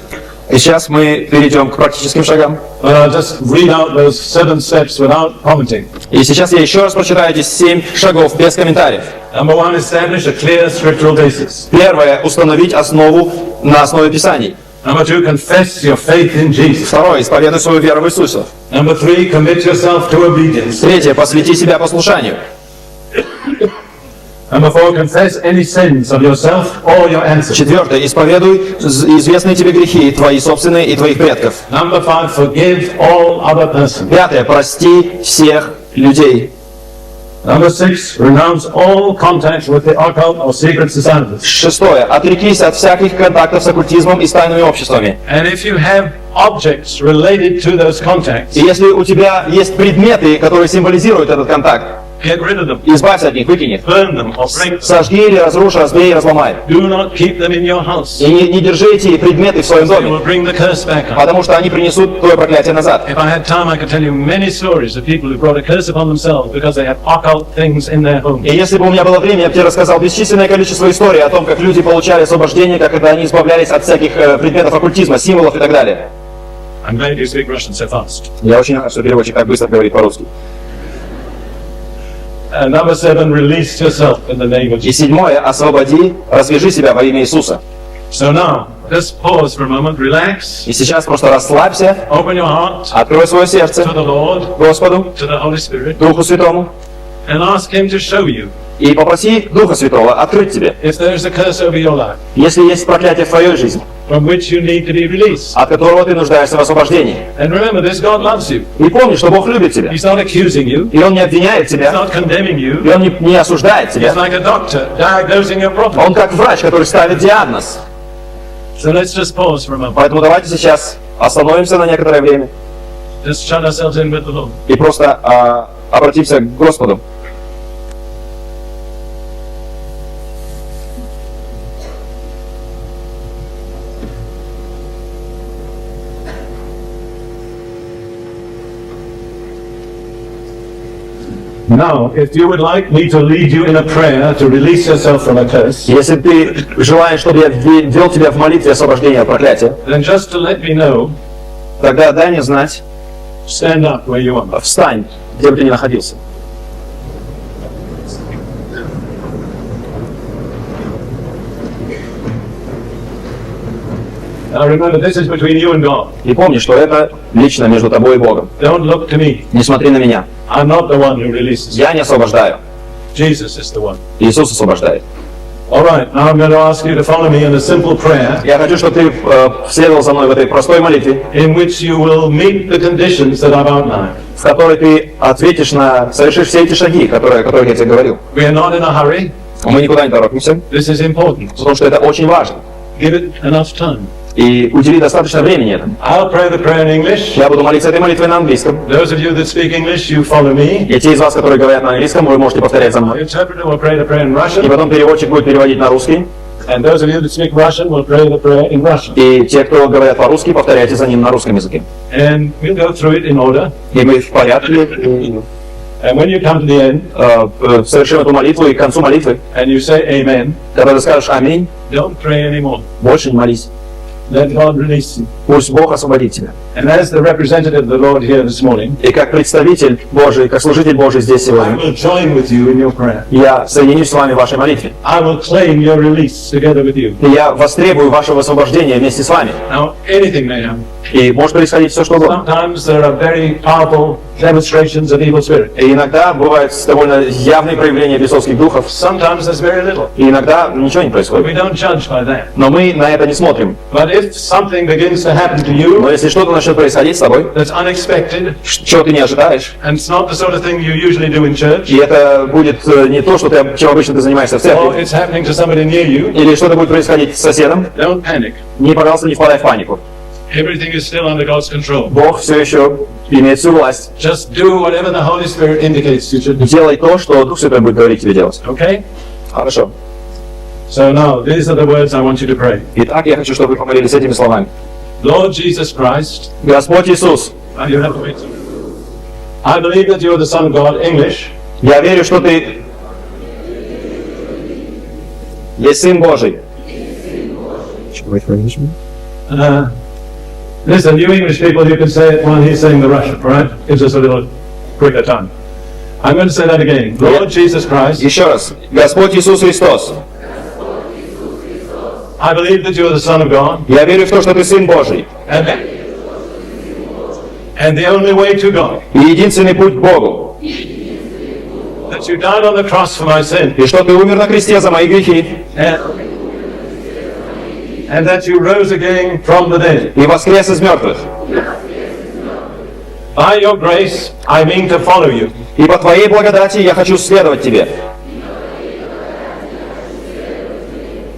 И сейчас мы перейдем к практическим шагам. I'll just read out those 7 steps without commenting. И сейчас я еще раз прочитаю эти 7 шагов без комментариев. Number 1, establish a clear scriptural basis. Первое. Установить основу на основе Писаний. Number 2, confess your faith in Jesus. Второе. Исповедуй свою веру в Иисуса. Number 3, commit yourself to obedience. Третье. Посвяти себя послушанию. Number 4, confess any sins of yourself or your ancestors. Четвертое. Исповедуй известные тебе грехи, твои собственные и твоих предков. Number 5, forgive all other persons. Пятое. Прости всех людей. Number 6, renounce all contact with the occult or secret societies. Шестое. Отрекись от всяких контактов с оккультизмом и с тайными обществами. And if you have objects related to those contacts, И если у тебя есть предметы, которые символизируют этот контакт, Get rid of them. Избавься от них, выкини их. Burn them or break them. Сожги или разрушь, разбей и разломай. Do not keep them in your house. И не держи эти предметы в своем They доме, will bring the curse back on. потому что они принесут твое проклятие назад. If I had time, I could tell you many stories of people who brought a curse upon themselves because they had occult things in their home. И если бы у меня было время, я бы тебе рассказал бесчисленное количество историй о том, как люди получали освобождение, как это они избавлялись от всяких предметов оккультизма, символов и так далее. I'm glad you speak Russian so fast. Я очень рад, что переводчик так быстро говорит по-русски. Number 7, release yourself in the name of И Jesus. 7. Освободи, развяжи себя во имя Иисуса. So now, just pause for a moment, relax, И сейчас просто расслабься, open your heart открой свое сердце to the Lord, Господу, to the Holy Spirit, Духу Святому, and ask Him to show you и попроси Духа Святого открыть тебе, if there's a curse over your life если есть проклятие в твоей жизни, from which you need to be released. от которого ты нуждаешься в освобождении. And remember this, God loves you. И помни, что Бог любит тебя. He's not accusing you. И Он не обвиняет He's тебя, not condemning и you. Он не осуждает He's тебя. like a doctor diagnosing your problem. Он как врач, который ставит диагноз. So let's just pause for a moment. Поэтому давайте сейчас остановимся на некоторое время Just shut ourselves in with the Lord. и просто обратимся к Господу. Now, if you would like me to lead you in a prayer to release yourself from a curse, Если ты желаешь, чтобы я ввел тебя в молитве освобождения от проклятия, then just to let me know, тогда дай мне знать, stand up where you are. встань, где бы ты ни находился. Now remember, this is between you and God. И помни, что это лично между тобой и Богом. Don't look to me. Не смотри на меня. I'm not the one who releases. Я не освобождаю. Jesus is the one. Иисус освобождает. All right, now I'm going to ask you to follow me in a simple prayer Я хочу, чтобы ты следовал за мной в этой простой молитве, in which you will meet the conditions that I've outlined. в которой ты совершишь все эти шаги, о которых я тебе говорил. We are not in a hurry. Мы никуда не торопимся, This is important. потому что это очень важно. Give it enough time. И удели достаточно времени этому. I'll pray the prayer in English. Я буду молиться этой молитвой на английском. Those of you that speak English, you follow me. И те из вас, которые говорят на английском, вы можете повторять за The мной. interpreter will pray the prayer in И Russian. потом переводчик будет переводить на русский. And those of you that speak Russian will pray the prayer in Russian. И те, кто говорят по-русски, повторяйте за ним на русском языке. And we'll go through it in order. И мы в порядке And when you come to the end совершим эту молитву, и к концу молитвы, and you say Amen, когда ты скажешь «Аминь», don't pray anymore. больше не молись. Let God release you. Пусть Бог освободит тебя. And as the representative of the Lord here this morning, И как представитель Божий, как служитель Божий здесь I сегодня, will join with you in your prayer. я соединюсь с вами в вашей молитве. I will claim your release together with you. И я востребую вашего освобождения вместе с вами. Now, anything may happen. И может происходить все, что угодно. Sometimes there are very powerful demonstrations of evil spirit. И иногда бывают довольно явные проявления бесовских духов. Sometimes there's very little. И иногда ничего не We происходит. don't judge by that. Но мы на это не смотрим. But if something begins to happen to you Но если что-то начнет происходить с тобой, that's unexpected, чего ты не ожидаешь, and it's not the sort of thing you usually do in church, и это будет не то, что чем обычно ты занимаешься в or церкви, it's happening to somebody near you, или что-то будет происходить с соседом, don't panic. пожалуйста, не впадай в панику. Everything is still under God's control. Бог все еще имеет всю власть. Just do whatever the Holy Spirit indicates you should do. Делай то, что Дух Святой будет говорить тебе делать. Okay? Хорошо. So now, these are the words I want you to pray. Итак, я хочу, чтобы вы помолились этими словами. Lord Jesus Christ, Господь Иисус, you have to wait. I believe that you are the Son of God, English, я верю, что ты есть Сын Божий. Listen, you English people, you can say it while he's saying the Russian, right? Gives us a little quicker time. I'm going to say that again. Lord Jesus Christ, Еще раз. Господь Иисус Христос, I believe that you are the Son of God, я верю в то, что ты Сын Божий. and the only way to God, И единственный путь к Богу. that you died on the cross for my sin, И что ты умер на кресте за мои грехи. and that you rose again from the dead. И воскрес из мертвых. By your grace, I mean to follow you. И по Твоей благодати я хочу следовать Тебе.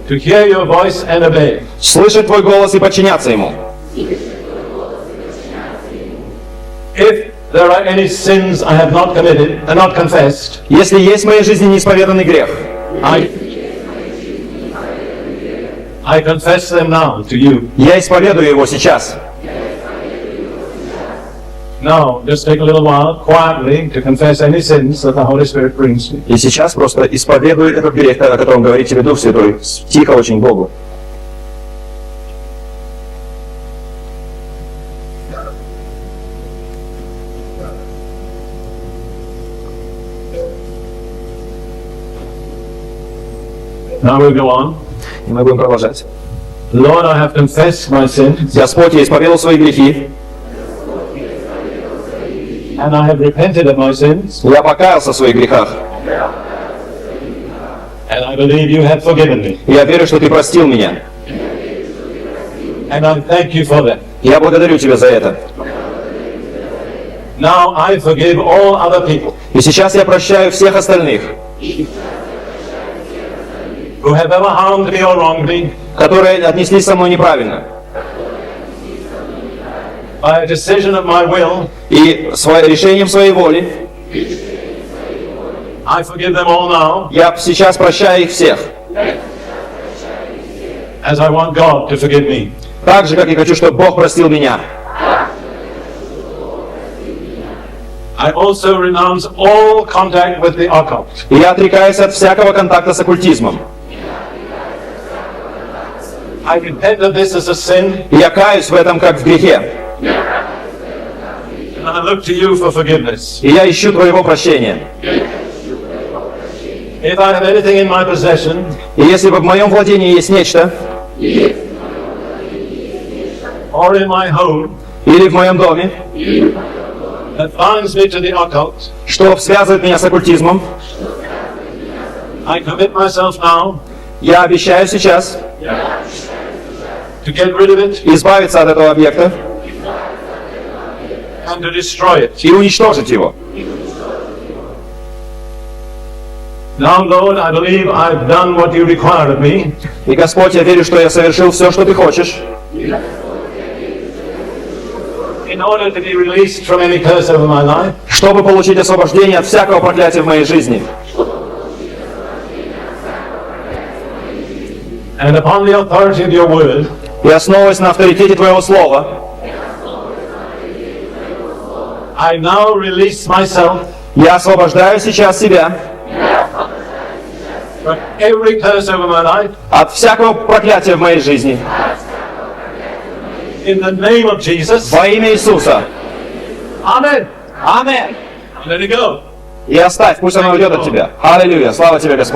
To hear your voice and obey. Слышать Твой голос и подчиняться Ему. If there are any sins I have not committed and not confessed, Если есть в моей жизни неисповеданный грех, I confess them now to you. я исповедую его сейчас. Now, just take a little while quietly to confess any sins that the Holy Spirit brings me. И сейчас просто исповедуй этот грех, о котором говорит тебе Дух Святой, тихо очень Богу. Now we'll go on. И мы будем продолжать. Lord, I have confessed my sins, Господь, я исповедал свои грехи, and I have repented of my sins, я покаялся в своих грехах. and I believe you have forgiven me. Я верю, что Ты простил меня. And I thank you for that. Я благодарю Тебя за это. Now I forgive all other people И сейчас я прощаю всех остальных, who have ever harmed me or wronged me которые отнеслись со мной неправильно. by a decision of my will. И решением своей воли I forgive them all now, я сейчас прощаю их всех. as I want God to forgive me. Так же, как я хочу, чтобы Бог простил меня. I also renounce all contact with the occult. И я отрекаюсь от всякого контакта с оккультизмом. I repent of this as a sin, И я каюсь в этом как в грехе. and I look to you for forgiveness. И я ищу Твоего прощения. If I have anything in my possession И если в моем владении есть нечто, or in my home или в моем доме, that binds me to the occult, что связывает меня с оккультизмом, I commit myself now я обещаю сейчас to get rid of it избавиться от этого объекта and to destroy it. и уничтожить его. Now, Lord, I believe I've done what you require of me, И, Господь, я верю, что я совершил все, что Ты хочешь, in order to be released from any curse over my life. чтобы получить освобождение от всякого проклятия в моей жизни. And upon the authority of your word, И основываясь на авторитете Твоего Слова, I now release myself я освобождаю сейчас себя from every curse over my life от всякого проклятия в моей жизни. in the name of Jesus. Во имя Иисуса. Amen. Аминь. Let it go. И оставь, пусть оно уйдет от Тебя. Аллилуйя. Слава Тебе, Господь.